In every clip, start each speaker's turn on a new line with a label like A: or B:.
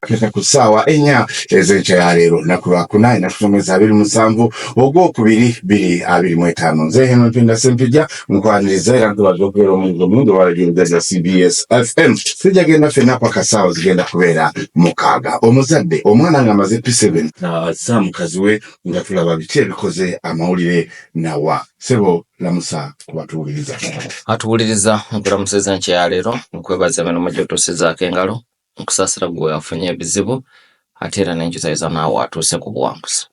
A: kata ku ssaawa 4 ez'enkya ya leero nnaku lwakuna ennaku mwezi 27 Ogwokubiri 2025 nze Henry Mpinda Sempijja nkwaniriza era ntubaza okubeera omulundi wa radio za CBS FM sijagenda ffenna kwa kasaawa zigenda kubeera mukaaga omuzadde omwana ng'amaze P7 azza mukazi we nga tulaba biki ebikoze amawulire nawa sebo lamusa kubatuwuliriza
B: atuwuliriza nkulamuseza nkya ya leero nkwebaza bano mujotosezako engalo nkusasira gwe afunye ebizibu ate era n'enkyusayisa naawe atuuse ku buwanguzi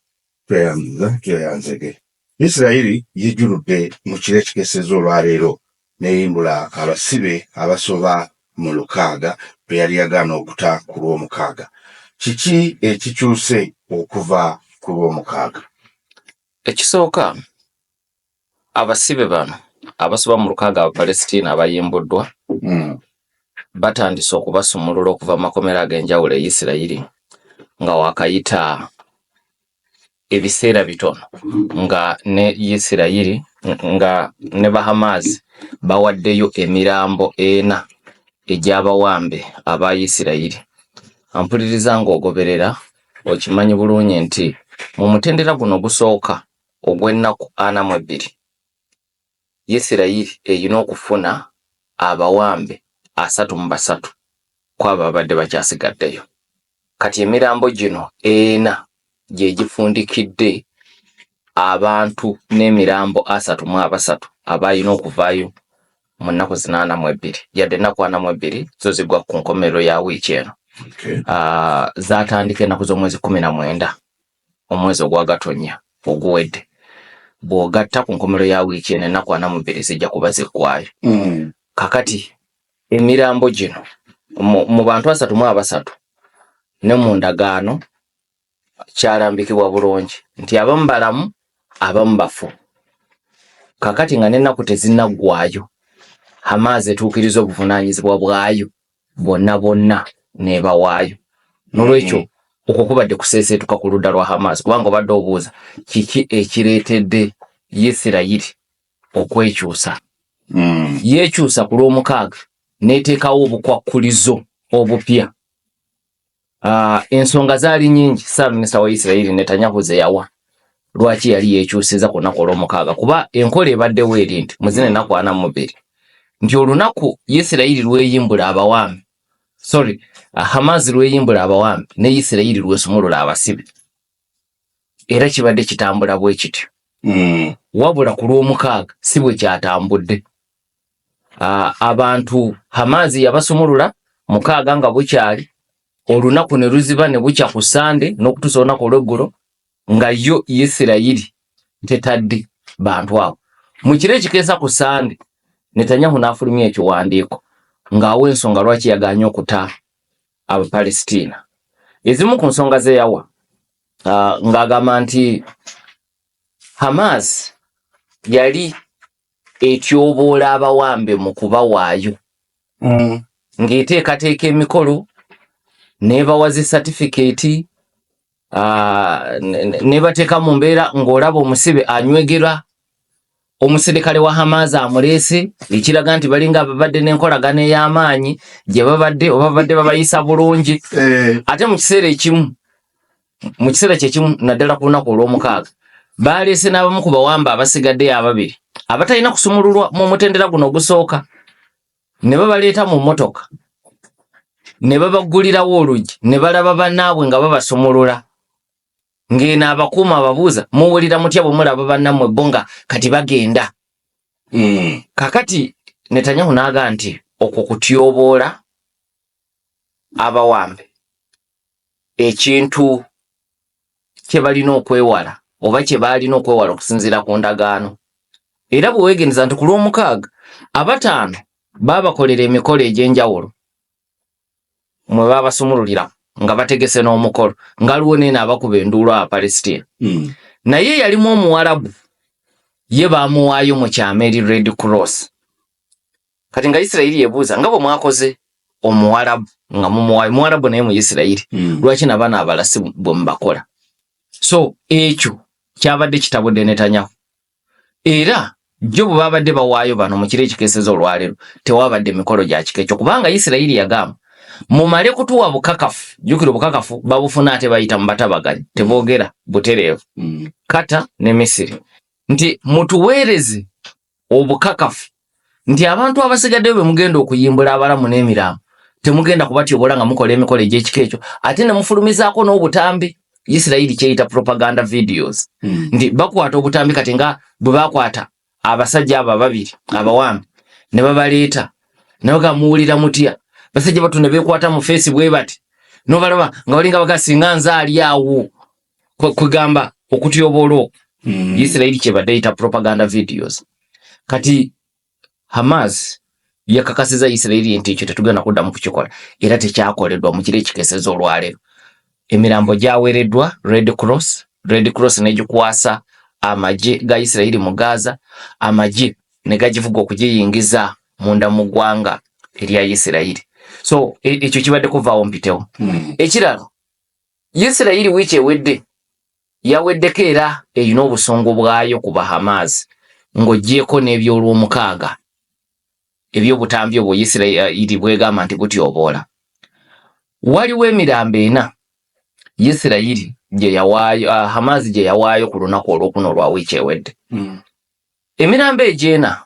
A: tweyanzege Isirayiri yejjuludde mu kiro ekikeseza olwaleero neyimbula abasibe abasoba mu 600 be yali yagaana okuta ku lw'omukaaga. Kiki ekikyuse okuva ku lw'omukaaga?
B: Ekisooka abasibe bano abasoba mu 600 Abapalestina abayimbuddwa batandise okubasumulula okuva mu makomera ag'enjawulo e Isirayiri nga wakayita ebiseera bitono nga ne Isirayiri nga ne Bahamas bawaddeyo emirambo 4 egy'abawambe aba Isirayiri. Ampuliriza ng'ogoberera okimanyi bulungi nti mu mutendera guno gusooka ogw'ennaku 42 Isirayiri eyina okufuna abawambe 3 kwabo abadde bakyasigaddeyo. Kati emirambo gino 4 gye gifundikidde abantu n'emirambo 33 abayina okuvaayo mu nnaku 82 yadde ennaku 42 zo zigwa ku nkomerero ya wiiki eno. Zaatandika ennaku z'omwezi 19 omwezi ogwa Gatonnya oguwedde. Bw'ogatta ku nkomerero ya wiiki eno ennaku 42 zijja kuba ziggwaayo. Kakati emirambo gino mu bantu 33 ne mu ndagaano kyalambikibwa bulungi nti abamu balamu abamu bafu. Kakati nga n'ennaku tezinnaggwaayo Hamas etuukiriza obuvunaanyizibwa bwayo bonna n'ebawaayo. N'olwekyo okwo kubadde kuseeseetuka ku ludda lwa Hamas kubanga obadde obuuza kiki ekireetedde Isirayiri okwekyusa. Yeekyusa ku lw'omukaaga n'eteekawo obukwakkulizo obupya. Ensonga zaali nnyingi Ssaabaminisita wa Isirayiri Netanyahu ze yawa lwaki yali yeekyusiza ku lunaku olw'omukaaga kuba enkola ebaddewo eri nti mu zino ennaku 42 nti olunaku Isirayiri lweyimbula abawambe Hamas lweyimbula abawambe ne Isirayiri lwesumulula abasibe era kibadde kitambula bwe kityo. Wabula ku lw'omukaaga si bwe kyatambudde. Abantu Hamas yabasumulula mukaaga nga bukyali olunaku ne luziba ne bukya ku Sande n'okutuusa olunaku olw'eggulo nga yo Isirayiri tetadde bantu abo. Mu kiro ekikeesa ku Sande Netanyahu n'afulumya ekiwandiiko ng'awa ensonga lwaki yagaanye okuta Abapalestina. Ezimu ku nsonga ze yawa ng'agamba nti Hamas yali etyoboola abawambe mu kubawaayo ng'eteekateeka emikolo nebawazi certificate nebateeka mu mbeera ng'olaba omusibe anywegera omuserikale wa Hamas amuleese ekiraga nti balinga babadde n'enkolagana ey'amaanyi gye babadde oba babadde babayisa bulungi. Ate mu kiseera kyekimu naddala ku lunaku olw'omukaaga baleese n'abamu ku bawambe abasigaddeyo 2 abatalina kusumululwa mu mutendera guno ogusooka ne babaleeta mu mmotoka ne babaggulirawo oluggi ne balaba bannaabwe nga babasumulula ng'eno abakuuma ababuuza muwulira mutya bwe mulaba bannammwe bo nga kati bagenda. Kakati Netanyahu n'aga nti okwo kutyoboola abawambe ekintu kye balina okwewala oba kye baalina okwewala okusinziira ku ndagaano. Era bwe weegendereza nti ku lw'omukaaga 5 baabakolera emikolo egy'enjawulo mwe baabasumululira nga bategese n'omukolo nga aliwo nene abakuba enduulu Abapalestina. Naye yalimu Omuwarabu ye baamuwaayo mu kyama eri Red Cross. Kati nga Isirayiri yebuuza nga bwe mwakoze Omuwarabu nga mumuwaayo Muwarabu naye mu Isirayiri lwaki n'abaana abalasi bwe mubakola. So ekyo kyabadde kitabudde Netanyahu era jo bwe babadde bawaayo bano mu kiro ekikeeseza olwaleero tewabadde mikolo gya kika ekyo kubanga Isirayiri yagamba mumale kutuwa bukakafu jukira bukakafu babufuna ate bayita mbatabaganya tebogera butereevu kata ne Misiri nti mutuweereze obukakafu nti abantu abasigadde be mugenda okuyimbula abalamu n'emirambo temugenda kubatyobola nga mukola emikolo egy'ekika ekyo ate ne mufulumizaako n'obutambi Isirayiri kyeyita propaganda videos nti bakwata obutambi kati nga bwe bakwata abasajja abo babiri abawambi ne babaleeta ne bagamuwulira mutya basajja batu ne beekwata mu face bwe bati nobalaba nga balinga bagasinga nzaali awo kugamba okutyobola Isirayiri kyebadde yita propaganda videos kati Hamas yakakasiza Isirayiri nti ekyo tetugenda kuddamu kukikola era tekyakoleddwa mu kiro ekikesezo olwaleero emirambo gyaweereddwa Red Cross negikwasa amagye ga Isirayiri mu Gaza amagye ne gagivuga okugiyingiza munda mu ggwanga erya Isirayiri so ekyo kibadde kuvaawo mpitewo ekirala Isirayiri wiiki ewedde yaweddeko era erina obusungu bwayo ku Bahamas ng'oggyeko n'ebyolw'omukaaga ebyobutambi obwo Isirayiri bwegamba nti butyoboola waliwo emirambo ena Isirayiri gye yawaayo Hamas gye yawaayo ku lunaku olwokuna olwa wiiki ewedde emirambo egy'ena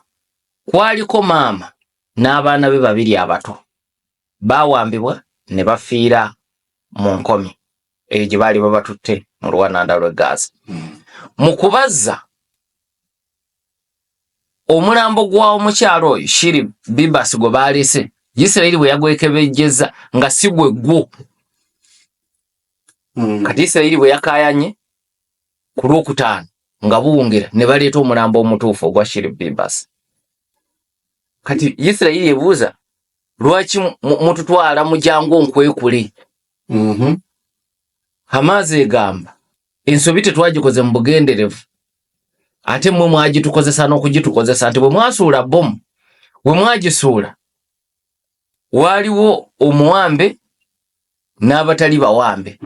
B: kwaliko maama n'abaana be babiri abato baawambibwa ne bafiira mu nkomi eyo gye baali babatutte mu lwananda lw'e Gaza mu kubazza omulambo gw'omukyalo oyo Shiri Bibas gwe baalese Isirayiri bwe yagwekebejjeza nga si gwe gwo kati Isirayiri bwe yakaayanye ku lwokutaano nga buwungira ne baleeta omulambo omutuufu ogwa Shiri Bibas kati Isirayiri ebuuza lwaki mututwala mu jangu nkwekule Hamas egamba ensobi tetwagikoze mu bugenderevu ate mmwe mwagitukozesa n'okugitukozesa nti bwe mwasuula bomu bwe mwagisuula waaliwo omuwambe n'abatali bawambe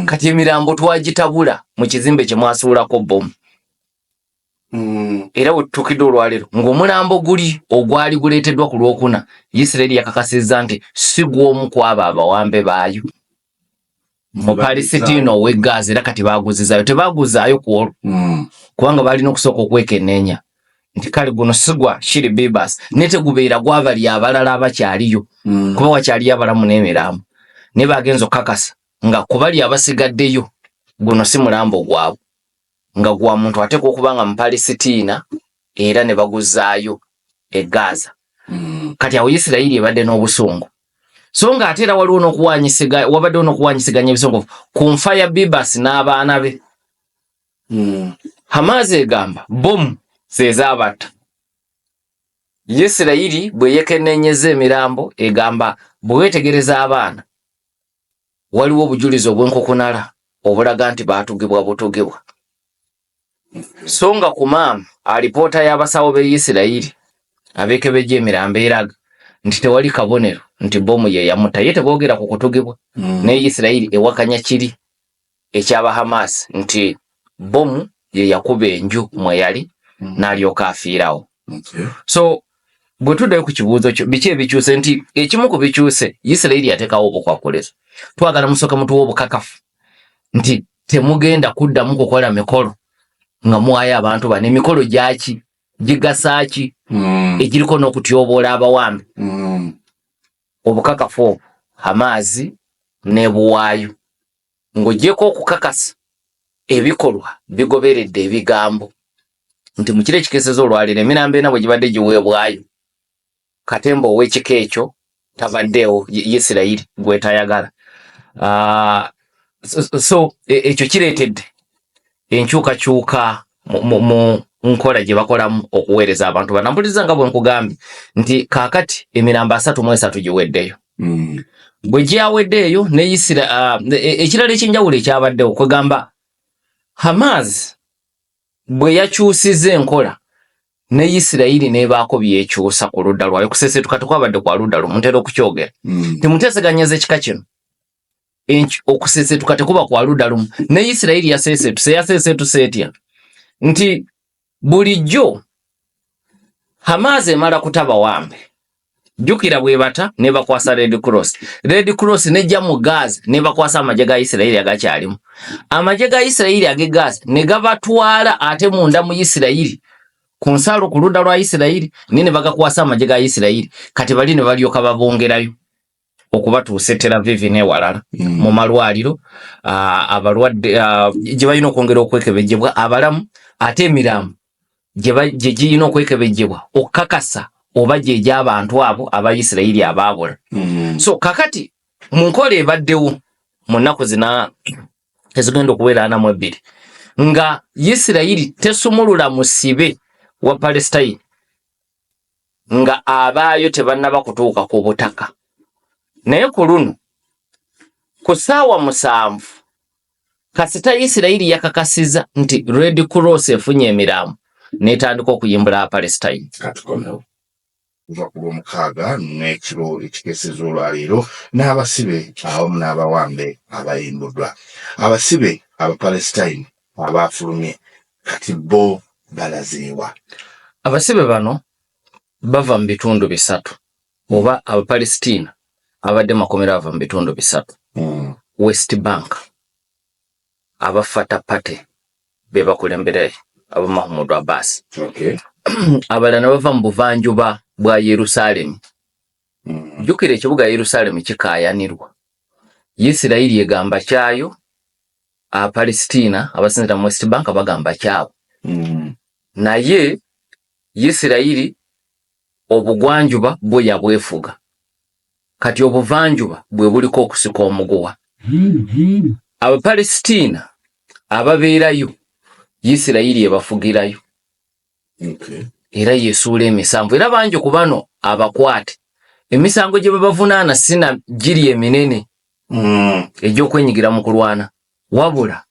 B: kati emirambo twagitabula mu kizimbe kye mwasuulako bomu era bwe tutukidde olwaleero ng'omulambo guli ogwali guleeteddwa ku lwokuna Isirayiri yakakasizza nti si gw'omu kwabo abawambe baayo mu Palestina ow'e Gaza era kati baaguzizaayo tebaaguzaayo ku olwo kubanga balina okusooka okwekenneenya nti kale guno sigwa Shiri Bibas ne tegubeera gw'abali abalala abakyaliyo kuba wakyaliyo abalamu n'emirambo naye bagenza okukakasa nga kubali abasigaddeyo guno si mulambo gwabwe nga gwa muntu ateekwa okuba nga mu Palestina era ne baguzaayo e Gaza kati awo Isirayiri ebadde n'obusungu so nga ate era waliwo wabaddewo n'okuwanyisiganya ebisongovu ku nfa ya Bibas n'abaana be Hamas egamba bomu zezaabatta Isirayiri bwe yekennenyeza emirambo egamba bwe weetegereza abaana waliwo obujulizi obw'enkokonala obulaga nti baatugibwa butugibwa so nga ku maama alipoota y'abasawo b'e Isirayiri abeekebejja emirambo eraga nti tewali kabonero nti bomu ye yamutta ye teboogera ku kutugibwa naye Isirayiri ewakanya kiri ekyaba Hamas nti bomu ye yakuba enju mwe yali n'alyoka afiirawo so bwe tuddayo ku kibuuzo kyo biki ebikyuse nti ekimu ku bikyuse Isirayiri yateekawo obukwakulizo twagala musooke mutuwa obukakafu nti temugenda kuddamu kukola mikolo nga muwaayo abantu bano emikolo gyaki gigasaaki egiriko n'okutyoboola abawambi obukakafu obwo Hamas n'ebuwaayo ng'oggyeko okukakasa ebikolwa bigoberedde ebigambo nti mu kiro ekikesezo olwaleero emirambo ena bwe gibadde giweebwayo katemba ow'ekika ekyo tabaddeewo Isirayiri gwetayagala so ekyo kireetedde enkyukakyuka mu nkola gye bakolamu okuweereza abantu bano mpuliriza nga bwe nkugambye nti kaakati emirambo 33 giweddeyo bwe gyaweddeeyo ne ekirala ekyenjawulo ekyabaddewo kwegamba Hamas bwe yakyusiza enkola ne Isirayiri n'ebaako byekyusa ku ludda lwayo kuseesetuka tekwabadde kwa ludda lumu ntera okukyogera temuteeseganyeza ekika kino okuseesetuka tekuba kwa ludda lumu ne Isirayiri yaseesetuse etya nti bulijjo Hamas emala kutaba wambe jukira bwebata ne bakwasa Red Cross nejja mu Gaza ne bakwasa amagye ga Isiraeli agakyalimu amagye ga Isiraeli age Gaza ne gabatwala ate munda mu Isiraeli ku nsalo ku ludda lwa Isiraeli nene bagakwasa amagye ga Isiraeli kati bali ne balyoka babongerayo okubatuusa Tel Aviv ne walala mu malwaliro abalwadde gye balina okwongera okwekebejjebwa abalamu ate emiramu gye giyina okwekebejjebwa okukakasa oba gye gy'abantu abo Abayisirayiri abaabula. So kakati mu nkola ebaddewo mu nnaku zina ezigenda okubeera 42 nga Isirayiri tesumulula musibe wa Palestine nga abaayo tebannaba kutuuka ku butaka. Naye ku luno ku ssaawa 7 kasita Isirayiri yakakasiza nti Red Cross efunye emiramu n'etandika okuyimbula Palestine.
A: Kuva ku Lwomukaaga n'ekiro ekikeeseza olwaleero n'abasibe awamu n'abawambe abayimbuddwa. Abasibe Abapalestine abaafulumye kati bo balazeewa.
B: Abasibe bano bava mu bitundu bisatu oba Abapalestina abadde makomera bava mu bitundu bisatu. West Bank aba Fatah Party be bakulembera aba Mahmoud Abbas.
A: Okay.
B: Abalala bava mu buvanjuba bwa Yerusalemu. Jukira ekibuga Yerusalemu kikaayanirwa. Isirayiri egamba kyayo, Palestina abasinzira mu West Bank bagamba kyabo. Naye Isirayiri obugwanjuba bwo yabwefuga. Kati obuvanjuba bwe buliko okusika omuguwa. Abapalestina ababeerayo Isirayiri ebafugirayo.
A: Okay.
B: Era yesuula emisango era bangi ku bano abakwate emisango gye babavunaana sina giri eminene egy'okwenyigira mu kulwana wabula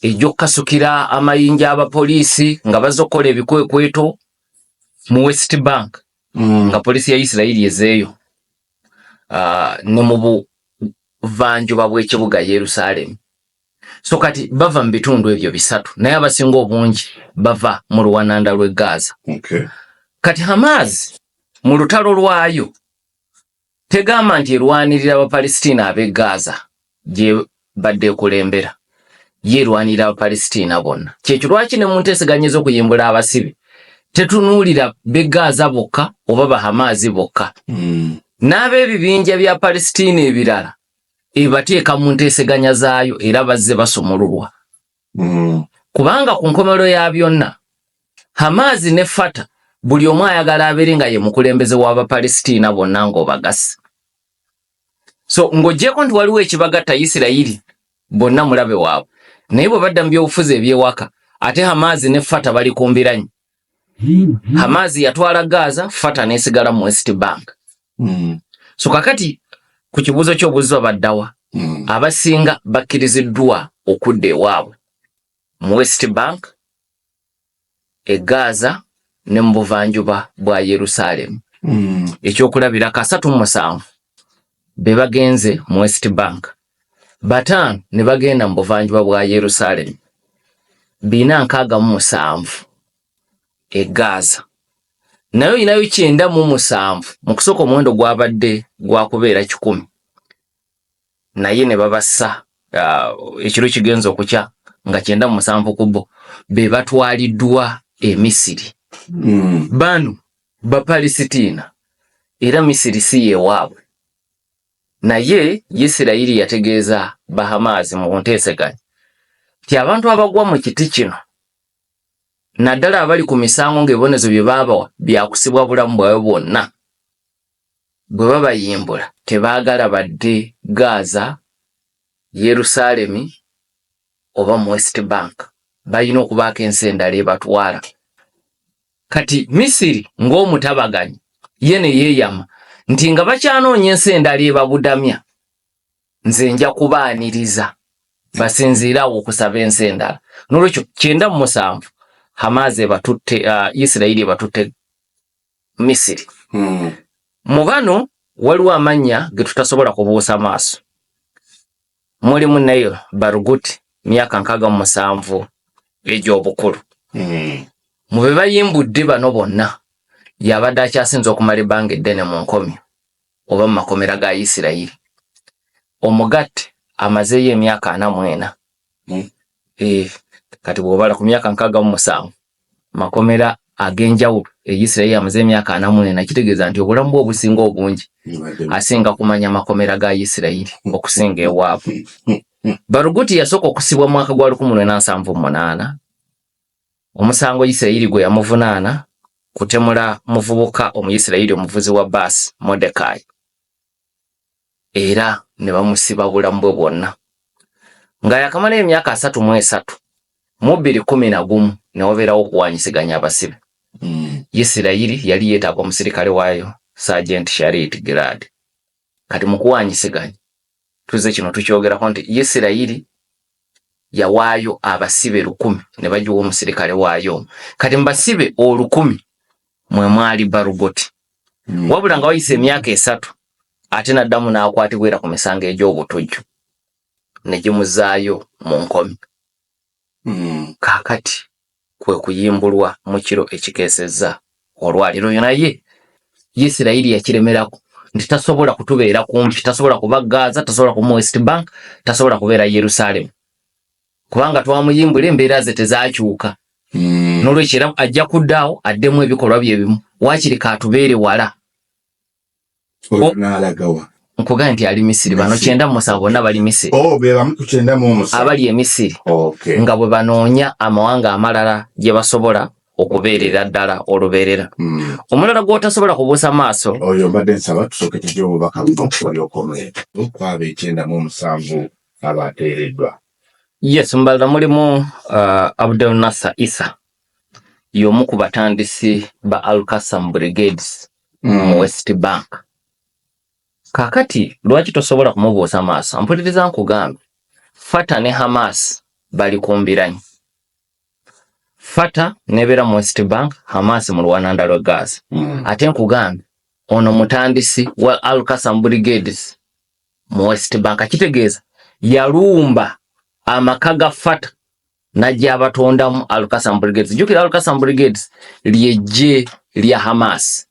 B: egy'okukasukira amayinja abapoliisi nga bazokola ebikwekweto mu West Bank nga polisi ya Isirayiri ezeeyo ne mu buvanjuba bw'ekibuga Yerusalemu. So kati bava mu bitundu ebyo bisatu naye abasinga obungi bava mu luwananda lw'e Gaza.
A: Okay.
B: Kati Hamas mu lutalo lwayo tegamba nti erwanirira Abapalestina ab'e Gaza gye badde ekulembera ye erwanirira Abapalestina bonna. Kyekyo lwaki ne mu nteeseganyiza okuyimbula abasibe tetunuulira b'e Gaza bokka oba ba Hamas bokka n'ab'ebibinja bya Palestina ebirala ebateeka mu nteeseganya zaayo era bazze basumululwa. Kubanga ku nkomerero ya byonna Hamas ne Fatah buli omu ayagala abeere nga ye mukulembeze w'Abapalestina bonna ng'obagasi. So ng'oggyeko nti waliwo ekibagatta Isirayiri bonna mulabe waabwe naye bwe badda mu byobufuzi ebyewaka ate Hamas ne Fatah bali ku mbiranye. Hamas yatwala Gaza, Fatah n'esigala mu West Bank. So kakati ku kibuuzo ky'obuuzibwa baddawa abasinga bakkiriziddwa okudda ewaabwe mu West Bank, e Gaza ne mu buvanjuba bwa Yerusalemu. Ekyokulabira 37 be bagenze mu West Bank, 5 ne bagenda mu buvanjuba bwa Yerusalemu, 467 e Gaza. Nayo inayo 97 mu kusooka omuwendo gwabadde gwakubeera 100 naye ne babassa ekiro kigenza okukya nga 97 ku bo be batwaliddwa e Misiri. Bano Bapalestina era Misiri si yewaabwe. Naye Isirayiri yategeeza Bahamas mu nteeseganya ti abantu abagwa mu kiti kino naddala abali ku misango ng'ebibonezo bye baabawa byakusibwa bulamu bwawe bwonna bwe babayimbula tebaagala badde Gaza, Yerusalemu oba mu West Bank. Balina okubaako ensi endala ebatwala. Kati Misiri ng'omutabaganyi ye ne yeeyama nti nga bakyanoonya ensi endala ebabudamya nze nja kubaaniriza basinziiraawo okusaba ensi endala. N'olwekyo 97 Hamas batutte Isirayiri batutte Misiri. Mu bano waliwo amannya ge tutasobola kubuusa maaso. Mulimu Nail Barghouti myaka 67 egy'obukulu. Mu be bayimbudde bano bonna yabadde akyasinza okumala ebbanga eddene mu nkomyo oba mu makomera ga Isirayiri. Omugatte amazeeyo emyaka 44. Kati bw'obala ku myaka 67 makomera ag'enjawulo Isirayiri amaze emyaka 44, kitegeeza nti obulamu bwe obusinga obungi asinga kumanya makomera ga Isirayiri okusinga ewaabwe. Baluguti yasooka okusibwa mu mwaka gwa 1978. Omusango Isirayiri gwe yamuvunaana kutemula muvubuka Omuyisirayiri omuvuzi wa baasi Mordekai, era ne bamusiba bulamu bwe bwonna. Nga yakamala emyaka 33 mu 2011 ne wabeerawo okuwanyisiganya abasibe. Isirayiri yali yeetaaga omusirikale waayo Sergeant Shalit Gilad. Kati mu kuwanyisiganya tuze kino tukyogerako nti Isirayiri yawaayo abasibe 100 ne bajiwa omusirikale waayo. Kati mbasibe 100 mwe mwali Baluguti. Wabula nga wayise emyaka 3 ate naddamu n'akwatibwa era ku misango egy'obutujju ne gimuzaayo mu nkomi. Kaakati kwe kuyimbulwa mu kiro ekikeesezza olwaliro naye Isirayiri yakiremerako nti tasobola kutubeera kumpi, tasobola kuba Gaza, tasobola kuba West Bank, tasobola kubeera Yerusalemu, kubanga twamuyimbula embeera ze tezaakyuka. N'olwekyo ajja kuddaawo addemu ebikolwa bye bimu, waakiri kaatubeere wala. Nkugamba nti ali Misiri, bano 97 bonna bali Misiri.
A: Be bamu ku 97
B: abali e Misiri. Nga bwe banoonya amawanga amalala gye basobola okubeerera ddala olubeerera. Omulala gw'otasobola kubuusa maaso.
A: Oyo mbadde nsaba tusooke tujje obubaka buno olyokomere okwaba 97 abateereddwa.
B: Yes, mbalala mulimu Abdel Nasser Issa, y'omu ku batandisi ba Al-Qassam Brigades mu West Bank. Kaakati lwaki tosobola kumubuusa maaso? Mpuliriza nkugambe, Fatah ne Hamas bali kumbiranye. Fatah nebeera mu West Bank, Hamas mu lwananda lwa Gaza. Ate nkugambe ono mutandisi wa Al-Qassam Brigades mu West Bank, kitegeeza yalumba amaka ga Fatah najja abatondamu Al-Qassam Brigades. Jukira Al-Qassam Brigades lyejje lya Hamas.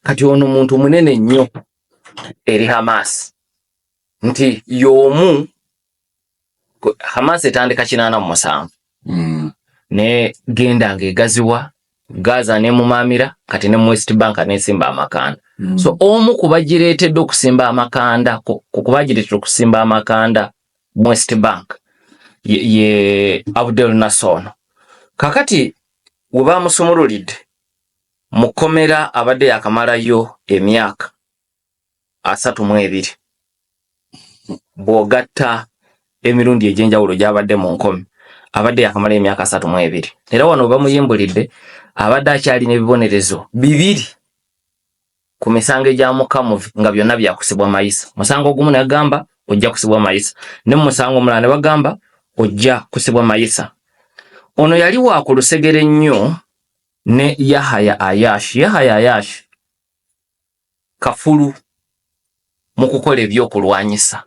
B: Kati ono muntu munene nnyo eri Hamas nti y'omu. Hamas etandika 87 ne genda ng'egaziwa Gaza ne mumamira, kati ne mu West Bank nesimba amakanda. So omu kubagireetedde okusimba amakanda, kubagireetedde okusimba amakanda mu West Bank ye Abdel Nasser. Kakati we bamusumululidde mu kkomera abadde yakamalayo emyaka 32 bw'ogatta emirundi egy'enjawulo gy'abadde mu nkomi, abadde yakamala emyaka 32. Era wano bamuyimbulidde abadde akyalina ebibonerezo 2 ku misango egya Mukamuvi nga byonna byakusibwa mayisa. Musango ogumu ne bagamba ojja kusibwa mayisa, ne musango omulala ne bagamba ojja kusibwa mayisa. Ono yali wa ku lusegere nnyo ne Yahya Ayash. Yahya Ayash kafulu mu kukola ebyokulwanyisa.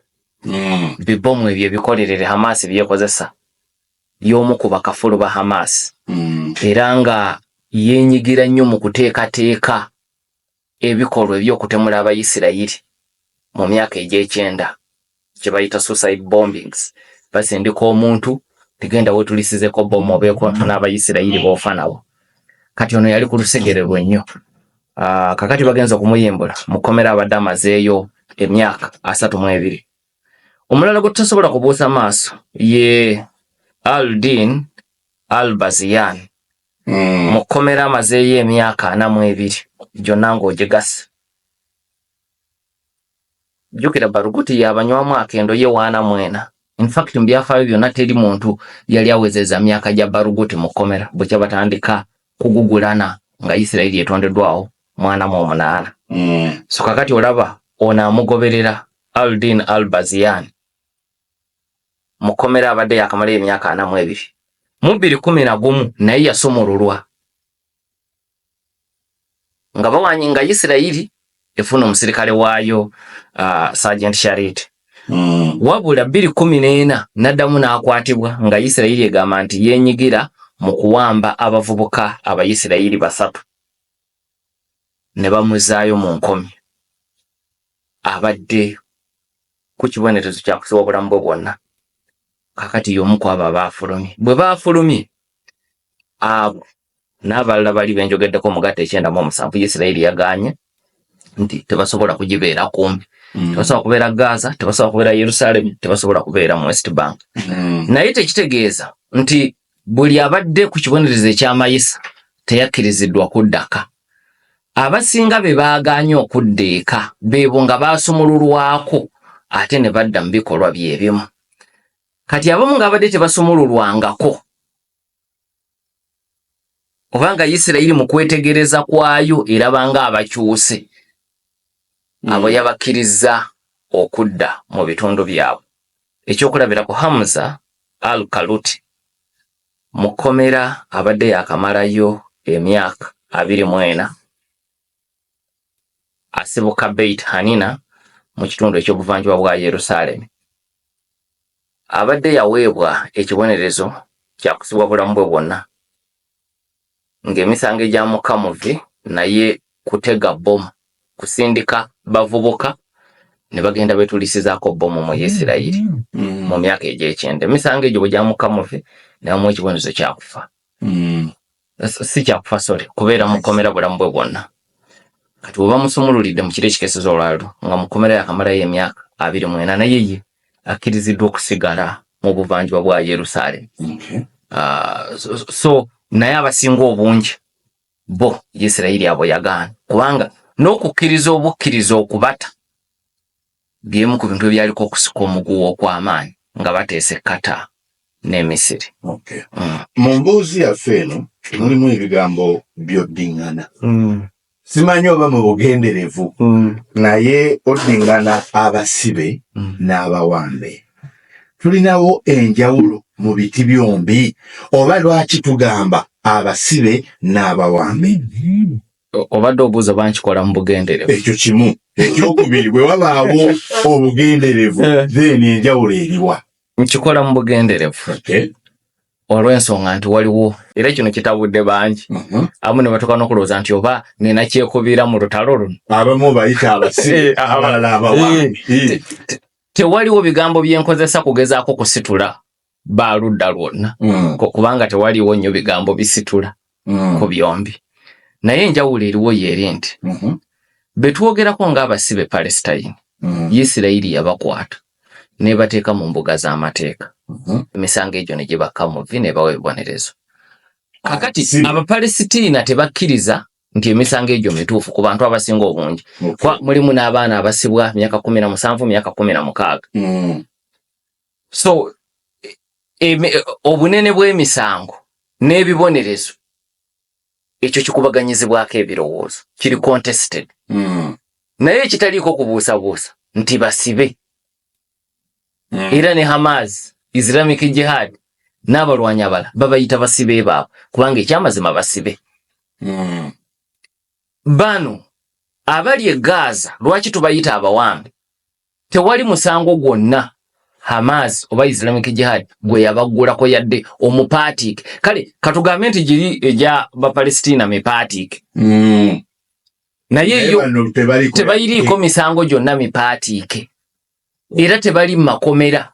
B: Bibomu ebyo ebikolerere Hamas byekozesa, y'omu ku bakafulu ba Hamas. Era nga yeenyigira nnyo mu kuteekateeka ebikolwa ebyokutemula Abayisirayiri mu myaka egy'ekyenda kye bayita suicide bombings. Basindika omuntu tegenda wetulisizeko bomu obeeko n'Abayisirayiri boofa nabo. Kati ono yali ku lusegere lwe nnyo. Kakati bagenza okumuyimbula mu kkomera abadde amazeeyo emyaka 32. Omulala gwe tutasobola kubuusa maaso ye Al-Din Al-Baziyan mu kkomera amazeeyo emyaka 42 gyonna ng'ogigasa. Jjukira Baluguti yabanywamu akendo ye 44. In fact mu byafaayo byonna teri muntu yali awezeza myaka gya Baluguti mu kkomera bwe kyabatandika kugugulana nga Isirayiri etondeddwawo mwana mu 8. So kakati olaba ono amugoberera Al-Din Al-Baziyan mu kkomera abadde yakamala emyaka 42. Mu 2011 naye yasumululwa nga bawanyinga Isirayiri efuna omusirikale waayo Sergeant Shalit. Wabula 2014 naddamu n'akwatibwa nga Isirayiri egamba nti yeenyigira mu kuwamba abavubuka Abayisirayiri 3 ne bamuzaayo mu nkomi abadde ku kibonerezo kya kusiba obulamu bwe bwonna. Kakati y'omu ku abo abaafulumye. Bwe baafulumye abo n'abalala bali benjogeddeko mu Gatta 97 Isirayiri yagaanye nti tebasobola kugibeera kumpi. Tebasobola kubeera Gaza, tebasobola kubeera Yerusalemu, tebasobola kubeera mu West Bank. Naye tekitegeeza nti buli abadde ku kibonerezo eky'amayisa teyakkiriziddwa kuddaka. Abasinga be baagaanye okudda eka beebo nga baasumululwako ate ne badda mu bikolwa by'ebimu. Kati abamu ng'abadde tebasumululwangako obanga Isirayiri mu kwetegereza kwayo erabanga abakyuse, abo yabakkiriza okudda mu bitundu byabwe. Ekyokulabirako Hamza al-Kaluti mu kkomera abadde yakamalayo emyaka 24 asibuka Beit Hanina mu kitundu ekyobuvanjuba bwa Yerusalemu. Abadde yaweebwa ekibonerezo kya kusibwa bulamu bwe bwonna ng'emisango egyamuka muvi naye kutega bomu, kusindika bavubuka ne bagenda beetulisizaako bomu mu Isirayiri mu myaka egy'ekyenda. Emisango egyo bwe gyamuka muvi ne bamuwa ekibonerezo kyakufa. Si kyakufa kubeera mu kkomera bulamu bwe bwonna. Kati bwe bamusumululidde mu kiro ekikesezo olwaliro nga mu kkomera yakamalayo emyaka 24 naye ye akkiriziddwa okusigala mu buvanjuba bwa Yerusalemu. So naye abasinga obungi bo Isirayiri abo yagaana, kubanga n'okukkiriza obukkiriza okubata by'emu ku bintu ebyaliko okusika omuguwa okw'amaanyi nga bateesa ekkata ne Misiri.
A: Mu mbuuzi yaffe eno mulimu ebigambo by'oddiŋŋana. Simanyi oba mu bugenderevu naye oddiŋŋana abasibe n'abawambe. Tulinawo enjawulo mu biti byombi oba lwaki tugamba abasibe n'abawambe?
B: Obadde obuuza bankikola mu bugenderevu.
A: Ekyo kimu. Ekyokubiri bwe wabaawo obugenderevu then enjawulo eriwa?
B: Nkikola mu bugenderevu. Olw'ensonga nti waliwo era kino kitabudde bangi. Abamu ne batuuka n'okulowooza nti oba nina kyekubiira mu lutalo luno.
A: Abamu bayita abasibe abalala abawambe.
B: Tewaliwo bigambo byenkozesa kugezaako kusitula baludda lwonna kubanga tewaliwo nnyo bigambo bisitula ku byombi. Naye enjawulo eriwo yeeri nti betwogerako ng'abasibe Palestine, Isirayiri yabakwata nebateeka mu mbuga z'amateeka. Emisango egyo ne gibakka muvi ne bawa ebibonerezo. Kakati Abapalesitiina tebakkiriza nti emisango egyo mituufu ku bantu abasinga obungi. Mulimu n'abaana abasibwa myaka 17, myaka 16. So obunene bw'emisango n'ebibonerezo ekyo kikubaganyizibwako ebirowoozo, kiri contested. Naye ekitaliiko kubuusabuusa nti basibe. Era ne Hamas, Islamic Jihad n'abalwanyi abalala babayita basibe baabwe kubanga ekyamazima basibe. Bano abali e Gaza lwaki tubayita abawambe? Tewali musango gwonna Hamas oba Islamic Jihad gwe yabaggulako yadde omupaatiike. Kale katugambe nti giri egya Bapalestina mipaatiike. Naye yo tebayiriiko misango gyonna mipaatiike. Era tebali mu makomera.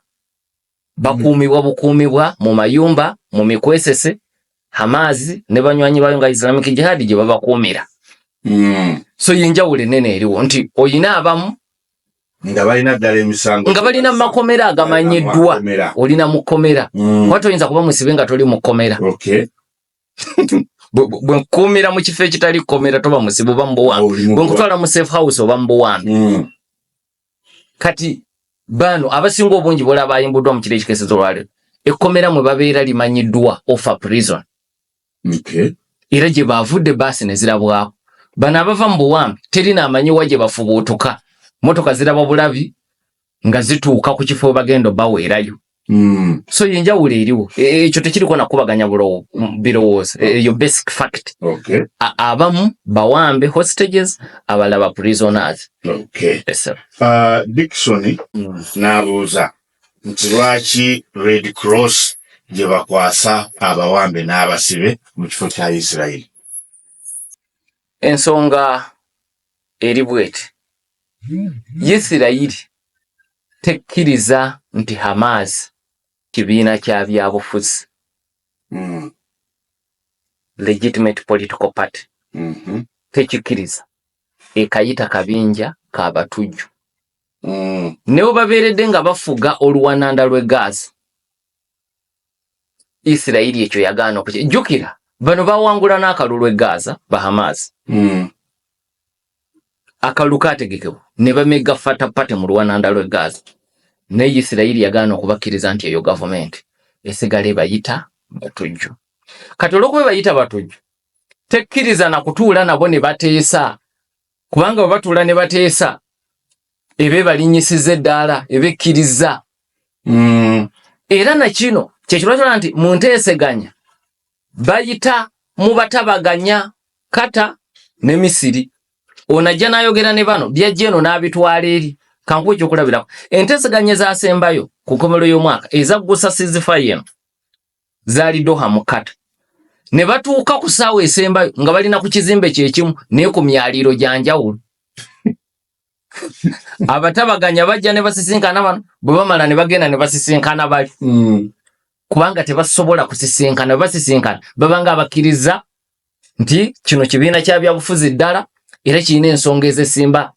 B: Bakuumibwa bukuumibwa mu mayumba, mu mikwesese, Hamas ne banywanyi bayo nga Islamic Jihad gye babakuumira. So yenjawulo enene eriwo nti oyina abamu
A: nga balina ddala emisango
B: nga balina makomera agamanyiddwa. Olina mu kkomera watu oyinza kuba musibe nga toli mu kkomera. Bwe nkuumira mu kifo ekitali kkomera toba musibe oba mu buwambe. Bwe nkutwala mu safe house oba mu buwambe. Kati bano abasinga obungi bolaba ayimbuddwa mu kiro ekikesezo olwaliro ekkomera mwe babeera limanyiddwa Ofa prison. Era gye baavudde baasi ne zirabwako. Bano abava mu buwambe teri n'amanyiwa gye bafubuutuka. Motoka ziraba bulabi nga zituuka ku kifo bagenda baweerayo. So yenjawulo eriwo. Ekyo tekiriko nakubaganya birowoozo. Eyo basic fact. Abamu bawambe hostages, abalala prisoners. Yes, sir.
A: Dickson n'abuuza nti lwaki Red Cross gye bakwasa abawambe n'abasibe mu kifo kya Isirayiri?
B: Ensonga eri bweti Isirayiri tekkiriza nti Hamas kibiina kya byabufuzi legitimate political party tekikkiriza ekayita kabinja kabatujju ne babeeredde nga bafuga oluwananda lwe Gaza Isirayiri ekyo yagaana okujjukira bano bawangula n'akalulu e Gaza ba Hamas akalulu kaategekebwa ne bamega fatapate mu luwananda lwe Gaza ne Isirayiri yagaana okubakkiriza nti eyo gavumenti esigale bayita batujju kati olw'okuba bayita batujju tekkiriza na kutuula nabo ne bateesa kubanga bwe batuula ne bateesa ebe balinyisiza eddaala ebekkiriza era na kino kyekirwatula nti mu nteeseganya bayita mu batabaganya Kata ne Misiri onajja n'ayogera ne bano byajja eno n'abitwala eri kankuwa ekyokulabirako enteeseganya ezaasembayo ku nkomerero y'omwaka ezaggusa ceasefire zaali Doha mu Kata ne batuuka ku ssaawa esembayo nga balina ku kizimbe kyekimu naye ku myaliiro gya njawulo abatabaganya bajja ne basisinkana bano bwe bamala ne bagenda ne basisinkana bali kubanga tebasobola kusisinkana basisinkana babanga abakkiriza nti kino kibiina kya byabufuzi ddala era kirina ensonga ezesimba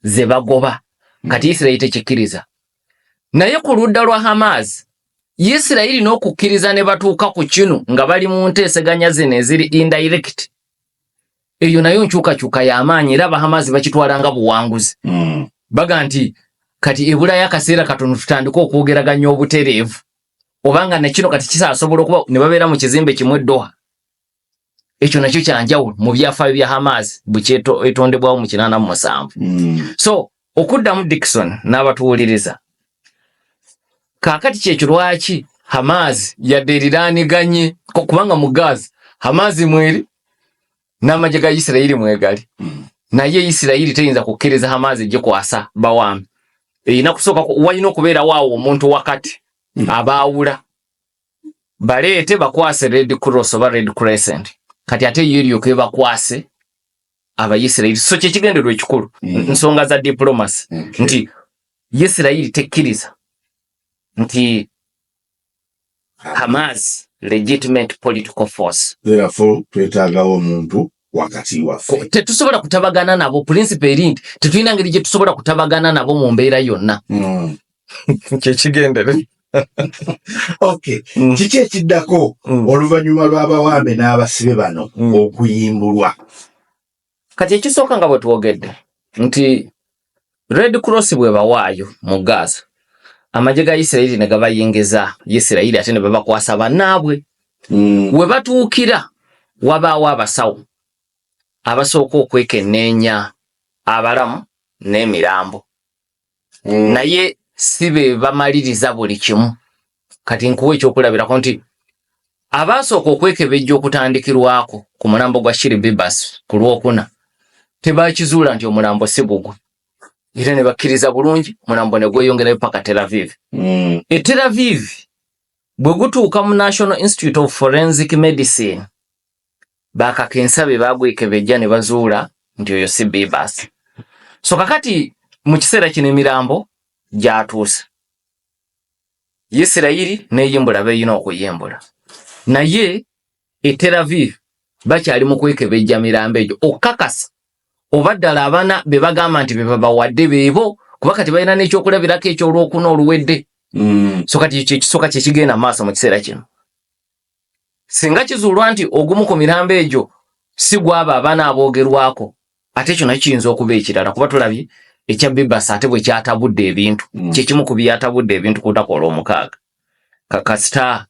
B: ze bagoba kati Isirayiri tekikkiriza naye ku ludda lwa Hamas Isirayiri n'okukkiriza ne batuuka ku kino nga bali mu nteeseganya zino eziri indirect eyo nayo nkyukakyuka y'amaanyi era Hamas bakitwala nga buwanguzi baga nti kati ebulayo akaseera katono tutandika okwogeraganya obutereevu obanga ne kino kati kisaasobola okuba ne babeera mu kizimbe kimu e Doha ekyo nakyo kyanjawulo mu byafaayo bya Hamas etondebwawo mu 87 so okuddamu Dickson n'abatuwuliriza kaakati kyekyo lwaki Hamas yadde eriraaniganye kubanga mu Gaza Hamas mweri n'amagye ga Isirayiri mwegali naye Isirayiri teyinza kukkiriza Hamas gye kwasa bawambi erina kusooka walina okubeera waawo omuntu wakati abaawula baleete bakwase Red Cross oba Red Crescent kati ate yo eryoke bakwase Abayisirayiri so kyekigendererwa ekikulu nsonga za diplomacy nti Isirayiri tekkiriza nti Hamas legitimate political force
A: therefore twetaagawo omuntu wakati waffe
B: tetusobola kutabagana nabo principle eri nti tetulina ngeri gye tusobola kutabagana nabo mu mbeera yonna kyekigendere
A: okay kiki ekiddako oluvannyuma lw'abawambe n'abasibe bano okuyimbulwa
B: kati ekisooka nga bwe twogedde nti Red Cross bwe bawaayo mu Gaza amagye ga Isirayiri ne gabayingiza Isirayiri ate ne babakwasa bannaabwe we batuukira wabaawo abasawo abasooka okwekenneenya abalamu n'emirambo naye si be bamaliriza buli kimu kati nkuwa ekyokulabirako nti abaasooka okwekebejja okutandikirwako ku mulambo gwa Shiri Bibas ku Lwokuna tebakizuula nti omulambo si gugwe era ne bakkiriza bulungi omulambo ne gweyongerayo paka Tel Aviv e Tel Aviv bwe gutuuka mu National Institute of Forensic Medicine bakakensa be bagwekebejja ne bazuula nti oyo si Bibas so kakati mu kiseera kino emirambo gyatuuse Isirayiri neeyimbula beeyina okuyimbula naye e Tel Aviv bakyali mu kwekebejja mirambo egyo okukakasa oba ddala abaana be bagamba nti be babawadde beebo kuba kati balina n'ekyokulabirako eky'Olwokuna oluwedde so kati ekisooka kyekigenda maaso mu kiseera kino singa kizuulwa nti ogumu ku mirambo egyo si gwaba abaana aboogerwako ate ekyo nakyo kiyinza okuba ekirala kuba tulabye ekya Bibas ate bwe kyatabudde ebintu kyekimu ku byatabudde ebintu ku lunaku olw'omukaaga kasita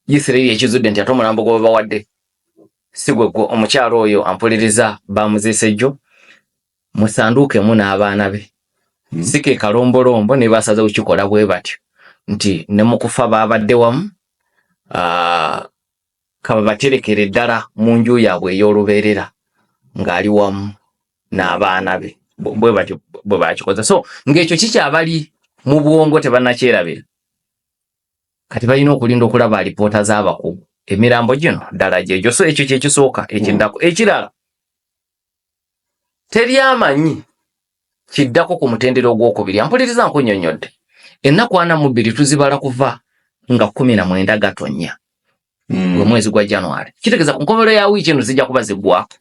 B: Isirayiri ekizudde nti ate omulambo gwe bawadde si gwe omukyalo oyo ampuliriza bamuziise jjo mu ssanduuko emu n'abaana be si ke kalombolombo ne basaze okukikola bwe batyo nti ne mu kufa baabadde wamu kababaterekere ddala mu nju yaabwe ey'olubeerera ng'ali wamu n'abaana be bwe batyo bwe bakikoza so ng'ekyo kikyabali mu bwongo tebannakyerabira kati balina okulinda okulaba alipoota z'abakugu emirambo gino ddala gyegyo so ekyo kyekisooka ekiddako ekirala teri amanyi kiddako ku mutendera ogwokubiri. Ampuliriza nkunyonnyodde. Ennaku 42 tuzibala kuva nga 19 Gatonnya. Gwe mwezi gwa January. Kitegeeza ku nkomerero ya wiiki eno zijja kuba ziggwako.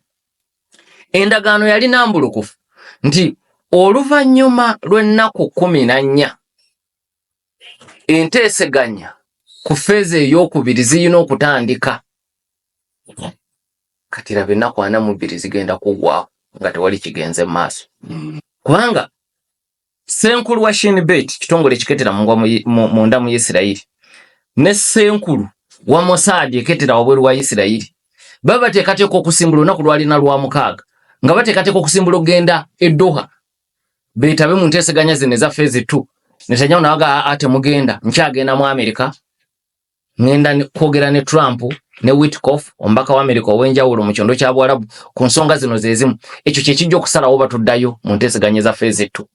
B: Endagaano yali nambulukufu nti oluvannyuma lw'ennaku 14 enteeseganya ku feezi ey'okubiri ziyina okutandika. Kati laba ennaku 42 zigenda kuggwako nga tewali kigenze mu maaso. Kubanga Senkulu wa Shin Bet, kitongole ekiketera munda mu Isirayiri, ne Senkulu wa Mossad eketera wabweru wa Isirayiri, baba bateekateeka okusimbula olunaku lwalina lwa 6 nga bateekateeka okusimbula okugenda e Doha beetabe mu nteeseganya zino eza feezi 2. Netanyahu nawaga ate mugenda nkyagenda mu Amerika, ngenda kwogera ne Trump ne Witkoff ombaka wa Amerika ow'enjawulo mu kyondo kya Bwarabu ku nsonga zino zezimu. Ekyo kye kijja okusalawo batuddayo mu nteeseganya za feezi 2.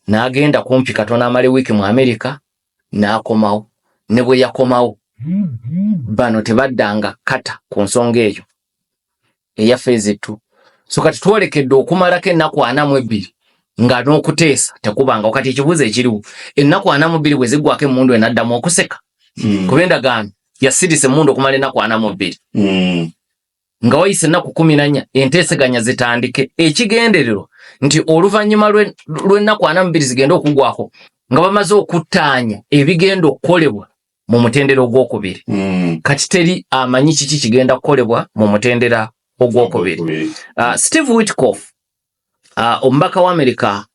B: N'agenda kumpi katono amale wiiki mu Amerika n'akomawo. Ne bwe yakomawo bano tebaddanga kata ku nsonga eyo eya feezi 2. So kati twolekedde okumalako ennaku 42 nga n'okuteesa tekubanga. Kati ekibuuzo ekiriwo, ennaku 42 bwe ziggwako emmundu enaddamu okuseka? Kuba endagaano yasirise emmundu okumala ennaku 42 nga wayise ennaku 14 enteeseganya zitandike. Ekigendererwa nti oluvannyuma lw'ennaku 42 zigenda okuggwako nga bamaze okuttaanya ebigenda okukolebwa mu mutendera ogwokubiri. Kati teri amanyi kiki kigenda kukolebwa mu mutendera ogwokubiri. Steve Witkoff, omubaka wa Amerika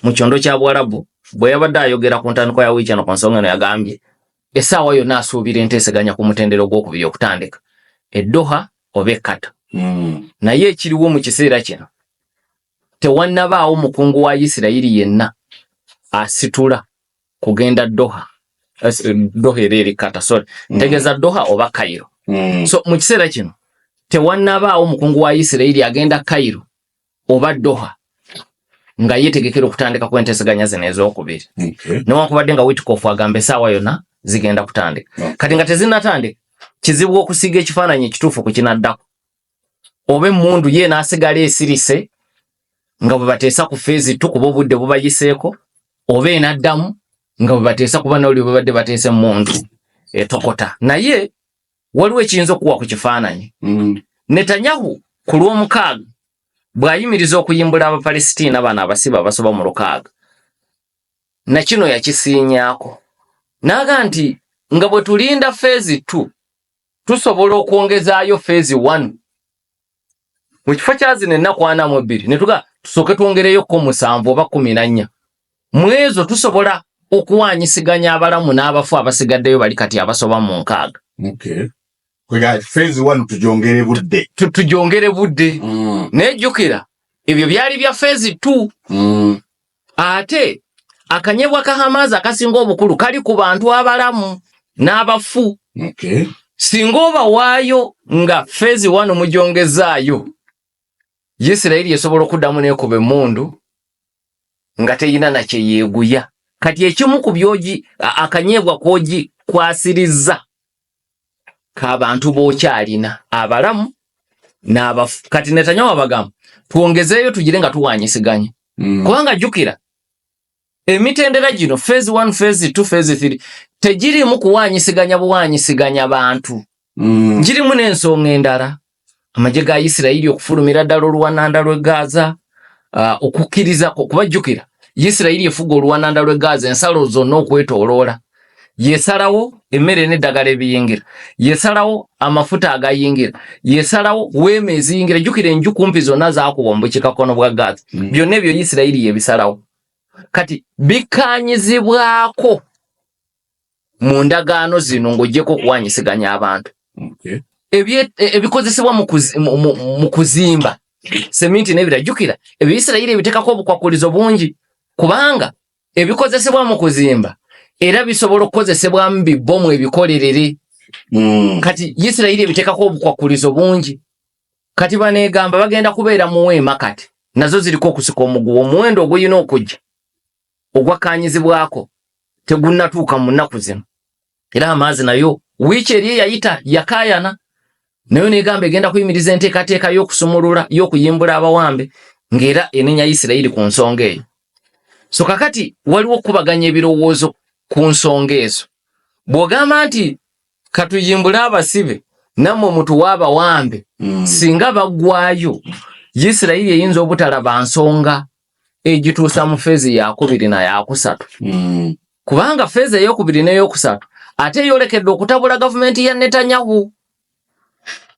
B: mu kyondo kya Bwarabu, bwe yabadde ayogera ku ntandikwa ya wiiki eno ku nsonga eno yagambye essaawa yonna asuubira enteeseganya ku mutendera ogwokubiri okutandika e Doha oba e Qatar. Naye ekiriwo mu kiseera kino tewannabaawo mukungu wa Isirayiri yenna asitula kugenda Doha. Doha eri Qatar, sorry. Ntegeeza Doha oba Cairo. So mu kiseera kino tewannabaawo mukungu wa Isirayiri agenda Cairo oba Doha nga yeetegekera okutandika ku enteeseganya zino ez'okubiri. Newankubadde nga Witkoff agamba essaawa yonna zigenda kutandika. Kati nga tezinnatandika, kizibu okusiga ekifaananyi ekituufu ku kinaddako. Oba emmundu ye n'asigala esirise nga bwe bateesa ku feezi 2 kuba obudde bubayiseeko, oba enaddamu nga bwe bateesa kuba n'oli bwe badde bateesa emmundu etokota. Naye waliwo ekiyinza okuwa ku kifaananyi. Netanyahu ku lw'omukaaga bw'ayimiriza okuyimbula Abapalesitiina bano abasibe abasoba mu 600, na kino yakisiinyaako n'aga nti nga bwe tulinda feezi 2 tusobola okwongezaayo feezi 1 mu kifo kya zino ennaku 42 ne tuga tusooke twongereyoko 7 oba 14. Mu ezo tusobola okuwanyisiganya abalamu n'abafu abasigaddeyo bali kati abasoba mu 600.
A: Kwega feezi 1 tugyongere budde.
B: Tugyongere budde. Nejjukira ebyo byali bya feezi 2. Ate akanyebwa ka Hamas akasinga obukulu kali ku bantu abalamu n'abafu. Singa obawaayo nga feezi 1 mugyongezaayo, Isirayiri esobola okuddamu n'ekuba emmundu nga teyina na kye yeeguya. Kati ekimu ku byogi akanyebwa kwogi kwasirizza k'abantu b'okyalina abalamu n'abafu. Kati Netanyahu abagamba twongezeeyo tugire nga tuwanyisiganya. Kubanga jjukira emitendera gino feezi 1, feezi 2, feezi 3 tegirimu buwanyisiganya bantu. Girimu n'ensonga endala. Amagye ga Isirayiri okufulumira ddala oluwananda lw'e Gaza, okukkiriza kuba jjukira Isirayiri efuga oluwananda lw'e Gaza ensalo zonna okwetooloola. Yesalawo emmere n'eddagala ebiyingira, yesalawo amafuta agayingira, yesalawo weema eziyingira. Jjukira enju kumpi zonna zaakubwa mu bukiikakkono bwa Gaza. Byonna ebyo Isirayiri yebisalawo. Kati bikanyizibwako mu ndagaano zino ng'oggyeko okuwanyisiganya abantu. Ebikozesebwa mu kuzimba seminti n'ebirala. Jjukira ebyo Isirayiri ebiteekako obukwakulizo bungi, kubanga ebikozesebwa mu kuzimba era bisobola okukozesebwamu bibbomu ebikolerere. Kati Isirayiri ebiteekako obukwakulizo bungi. Kati baneegamba bagenda kubeera mu weema kati nazo ziriko okusika omuguwa. Omuwendo ogulina okujja ogwakanyizibwako tegunnatuuka mu nnaku zino. Era amaazi nayo wiiki eri eyayita yakaayana, nayo neegamba egenda kuyimiriza enteekateeka y'okusumulula y'okuyimbula abawambe ngera enenya Isirairi ku nsonga eyo. So kakati waliwo kubaganya ebirowoozo ku nsonga ezo. Bw'ogamba nti katuyimbule abasibe namwe mutuwaaba wambe singa baggwayo Isirairi eyinza obutalaba nsonga egituusa mu feezi ya 2 na ya 3 kubanga feezi ey'okubiri n'ey'okusatu ate yolekedde okutabula gavumenti ya Netanyahu.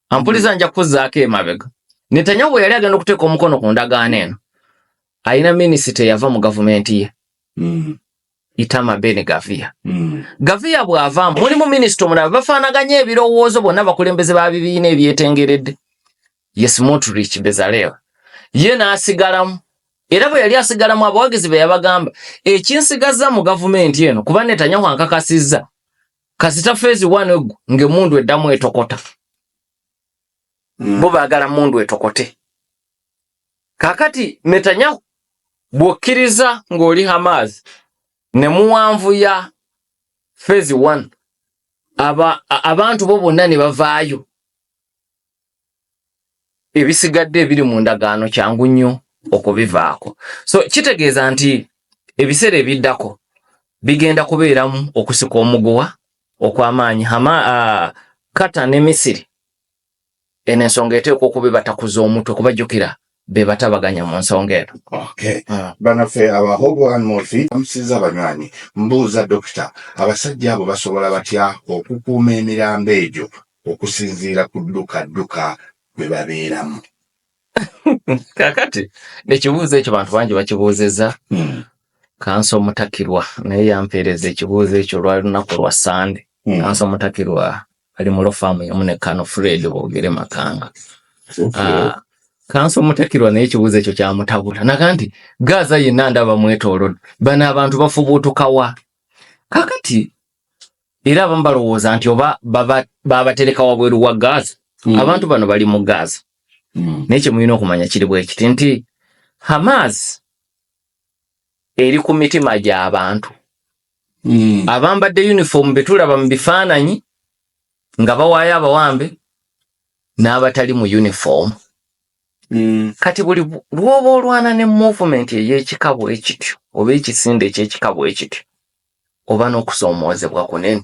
B: Ampuliza nja kuzzaako emabega. Netanyahu yali agenda okuteeka omukono ku ndagaano eno. Ayina minisita yava mu gavumenti ye. Itamar Ben-Gvir. Gavir bw'avaamu mulimu minisita omulala bafaanaganya ebirowoozo bonna bakulembeze ba bibiina ebyetengeredde. Ye Smotrich Bezalel. Ye n'asigalamu. Era bwe yali asigalamu abawagizi be yabagamba ekinsigaza mu gavumenti eno kuba Netanyahu ankakasizza kasita feezi 1 ng'emmundu eddamu etokota. Bo baagala mundu etokote. Kakati Netanyahu bw'okkiriza ng'oli Hamas ne muwanvu ya feezi 1 abantu bo bonna ne bavaayo. Ebisigadde ebiri mu ndagaano kyangu nnyo okubivaako. So kitegeeza nti ebiseera ebiddako bigenda kubeeramu okusika omuguwa okw'amaanyi. Qatar ne Misiri eno ensonga eteekwa okuba batakuza omutwe kubajjukira be batabaganya mu nsonga eno.
A: Okay. Banaffe abahogo Anmofi amusiza abanywanyi mbuuza dokita abasajja abo basobola batya okukuuma emirambo egyo okusinziira ku dduka bwe babeeramu.
B: Kakati ekibuuzo ekyo bantu bangi bakibuuzezza. Kanso Mutakirwa naye yampeereza ekibuuzo ekyo lwali lunaku lwa Sande. Kanso Mutakirwa ali mu lofaamu yamu ne Kano Fred boogere Makanga. Kanso Mutakirwa naye ekibuuzo ekyo kyamutabula. Naga nti Gaza yenna ndaba mwetoolodde. Bano abantu bafubuutukawa. Kakati era abamu balowooza nti oba babatereka wabweru wa Gaza. Abantu bano bali mu Gaza. Naye kye mulina okumanya kiri bwe kiti nti Hamas eri ku mitima gy'abantu. Abambadde uniform betulaba mu bifaananyi nga bawaayo abawambe n'abatali mu uniform. Kati buli lwoba olwana ne movement ey'ekikabo ekityo oba ekisinde eky'ekikabo ekityo oba n'okusoomoozebwa kunene.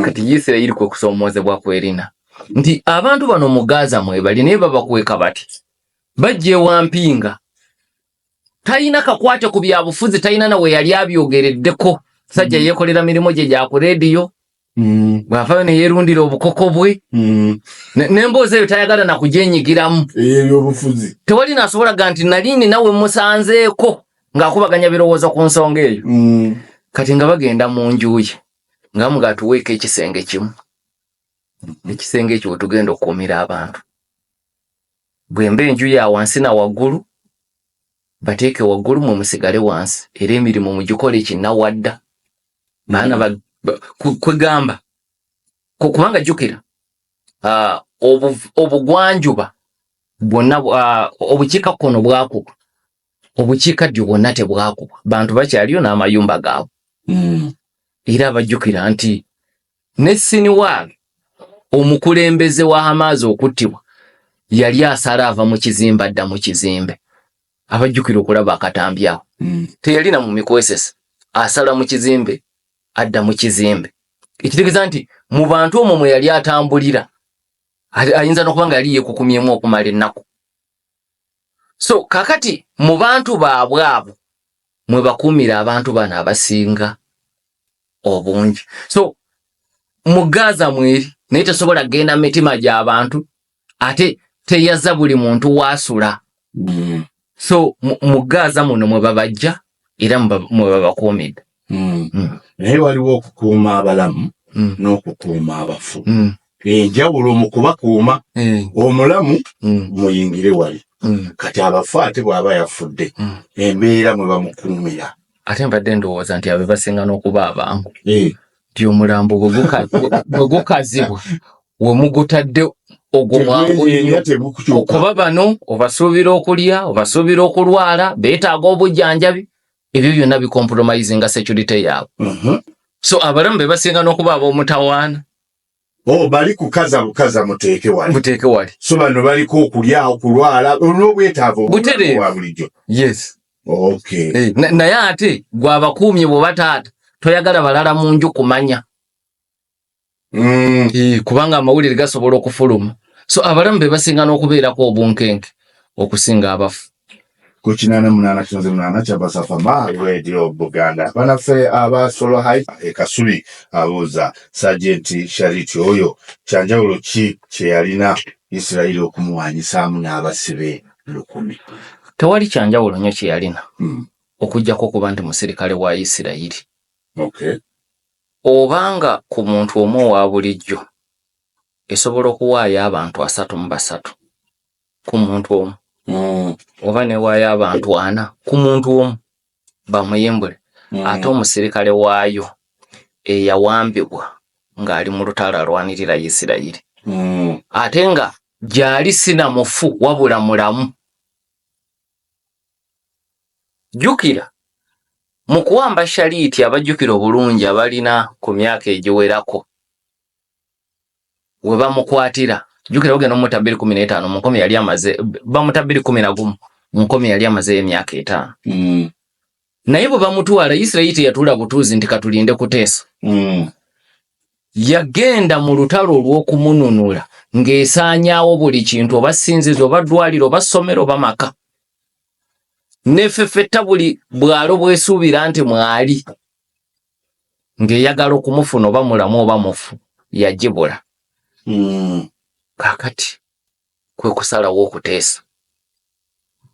B: Kati Isirairi kwe kusoomoozebwa kwerina nti abantu bano mu Gaza mwebali naye babakweka bati bajja ewampinga talina kakwate ku byabufuzi talina nawe yali abyogereddeko sajja yeekolera mirimu gye gya ku rediyo bw'afaayo ne yeerundira obukoko bwe n'emboozi eyo tayagala na kugyenyigiramu
A: ebyobufuzi
B: tewali naasobolaga nti nalini nawe musanzeeko ng'akubaganya birowoozo ku nsonga eyo. Kati nga bagenda mu nju ye nga atuweeka ekisenge kimu. Ekisenge ekyo tugenda okukuumira abantu. Bwemba enju ya wansi na waggulu bateeke waggulu mu musigale wansi era emirimu mugikole kinnawadda. Baana kwegamba kubanga jjukira obugwanjuba bwonna obukiikakkono bwakubwa obukiikaddyo bwonna tebwakubwa. Bantu bakyaliyo n'amayumba gaabwe. Era bajjukira nti ne Siniwal omukulembeze wa Hamas okuttibwa yali asala ava mu kizimbe adda mu kizimbe. Abajjukira okulaba akatambi awo. Teyalina mu mikwesesa asala mu kizimbe adda mu kizimbe. Ekitegeeza nti mu bantu omwo mwe yali atambulira ayinza n'okuba nga yali yeekukumyemu okumala ennaku. So kakati mu bantu baabwe abo mwe bakuumira abantu bano abasinga obungi. So mu Gaza mweri naye tesobola kgenda mu mitima gy'abantu ate teyazza buli muntu waasula. So mu Gaza muno mwe babajja era mwe babakuumidde.
A: Naye waliwo okukuuma abalamu n'okukuuma abafu. Enjawulo mu kubakuuma omulamu muyingire wali. Kati abafu ate bw'aba yafudde embeera mwe bamukuumira.
B: Ate mbadde ndowooza nti abe basinga n'okuba abangu. Nti omulambo bwe gukazibwa we mugutadde ogumwangu nnyo okuba bano obasuubira okulya obasuubira okulwala beetaaga obujjanjabi ebyo byonna bikompromisinga security yaabwe. So abalamu be basinga n'okuba ab'omutawaana
A: bali kukaza bukaza muteeke wali. So bano baliko okulya okulwala n'obwetaavu
B: bwa bulijjo. Yes.
A: Okay.
B: Naye ate gwe abakuumye bwe bataata toyagala balala mu nju kumanya. Kubanga amawulire gasobola okufuluma. So abalamu be basinga n'okubeerako obunkenke okusinga abafu.
A: Ku 88.8 kya Basafama Radio Buganda. Banaffe abasolo hai Kasubi abuuza Sergeant Shariti oyo kyanjawulo ki kye yalina Isirayiri okumuwanyisaamu n'abasibe 10?
B: Tewali kyanjawulo nnyo kye yalina okujjako okuba nti musirikale wa Isirayiri.
A: Okay.
B: Obanga ku muntu omu wa bulijjo esobola okuwaayo abantu 3 mu 3 ku muntu omu. Oba ne waayo abantu 4 ku muntu omu bamuyimbule. Ate omusirikale waayo eyawambibwa ng'ali mu lutalo alwanirira Isirayiri. Ate nga gyali sina mufu wabula mulamu. Jukira mu kuwamba Shariti abajjukira obulungi abalina ku myaka egiwerako we bamukwatira. Jukira ogenda mu 2015 mu nkomi yali amaze bamuta 2011 mu nkomi yali amaze emyaka 5. Naye bwe bamutwala Isirayiri yatula butuuzi nti katulinde kuteesa. Yagenda mu lutalo olw'okumununula ng'esaanyaawo buli kintu, oba ssinzizo oba ddwaliro oba ssomero oba maka. Nefefetta buli bwalo bwesuubira nti mwali ng'eyagala okumufuna oba mulamu oba mufu yagibula. Kakati kwe kusalawo okuteesa.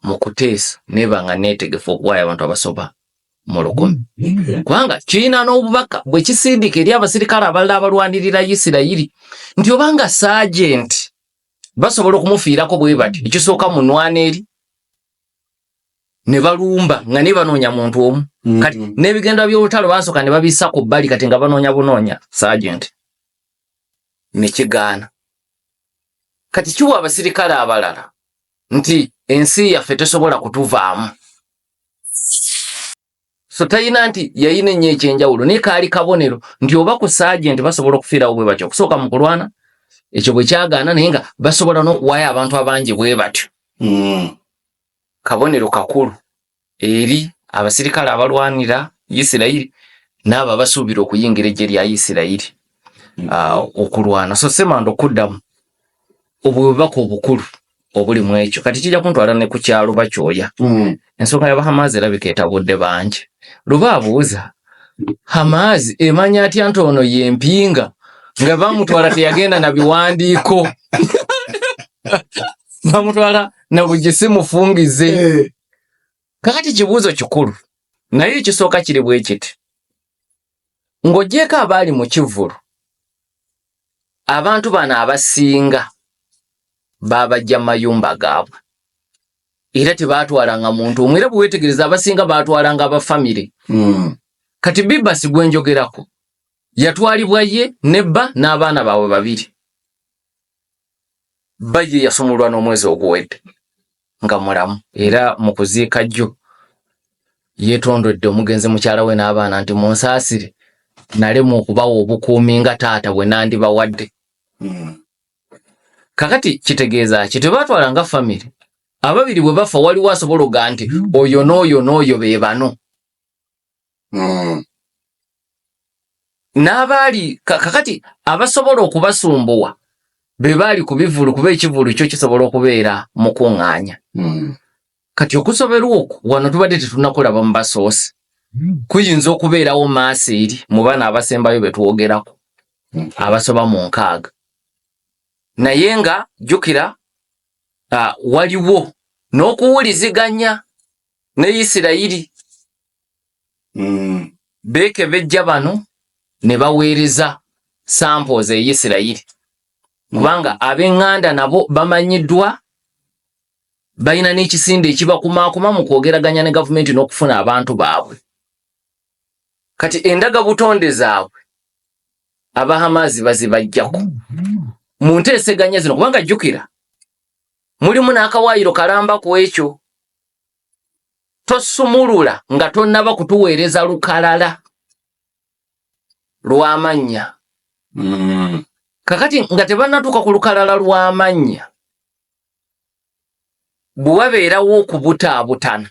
B: Mu kuteesa nebanga neetegefu okuwaayo abantu abasoba mu 10. Kubanga kirina n'obubaka bwe kisindika eri abasirikale abalala abalwanirira Isirayiri nti obanga Sergeant basobola okumufiirako bwe bati ekisooka munwana eri ne balumba nga ne banoonya muntu omu. Kati n'ebigenda by'olutalo basooka ne babissa ku bbali kati nga banoonya bunoonya Sergeant ne kigaana. Kati kiwa abasirikale abalala nti ensi yaffe tesobola kutuvaamu. So tayina nti yayina ennyo ekyenjawulo naye kaali kabonero nti oba ku Sergeant basobola okufiirawo bwe batyo okusooka mu kulwana ekyo bwe kyagaana naye nga basobola n'okuwaayo abantu abangi bwe batyo. Kabonero kakulu eri abasirikale abalwanira Isirayiri n'abo abasuubira okuyingira eggye lya Isirayiri okulwana. So semanda okuddamu obubaka obukulu obuli mu ekyo kati kijja kuntwala ne ku kyalo bakyoya. Ensonga ya Bahamazi erabika etabudde bangi. Luba abuuza Hamazi emanya atya nti ono yempinga nga bamutwala teyagenda na biwandiiko bamutwala na bugisi mufungize. Kakati kibuuzo kikulu naye ekisooka kiri bwe kiti ng'oggyeko abaali mu kivvulu abantu bano abasinga babajja mayumba gaabwe era tebaatwalanga muntu omwe era bwe weetegereza abasinga baatwalanga abafamire. Kati Bibasi gwe njogerako yatwalibwa ye nebba n'abaana baabwe 2. Baye yasumulwa n'omwezi oguwedde nga mulamu era mu kuziika jjo yeetondodde omugenzi mukyala we n'abaana nti munsaasire nalemu okubawa obukuumi nga taata bwe nandibawadde. Kakati kitegeeza ki tebaatwalanga famire ababiri bwe bafa waliwo asobola oga nti oyo n'oyo n'oyo be bano. N'abaali kakati abasobola okubasumbuwa be baali ku bivulu kuba ekivulu kyo kisobola okubeera mu kuŋŋaanya. Kati okusoberwa okwo wano tubadde tetunnakulaba mu basoose. Kuyinza okubeerawo maaso eri mu baana abasembayo be twogerako abasoba mu 6. Naye nga jjukira waliwo n'okuwuliziganya ne Isirayiri. Beekebejja bano ne baweereza samples e Isirayiri kubanga ab'eŋŋanda nabo bamanyiddwa balina n'ekisinde ekibakumaakuma mu kwogeraganya ne gavumenti n'okufuna abantu baabwe. Kati endaga butonde zaabwe Abahamazi bazibajjako mu nteeseganya zino kubanga jjukira mulimu n'akawaayiro kalamba ku ekyo. Tosumulula nga tonnaba kutuweereza lukalala lw'amannya. kakati nga tebannatuuka ku lukalala lw'amannya bwe wabeerawo okubutaabutana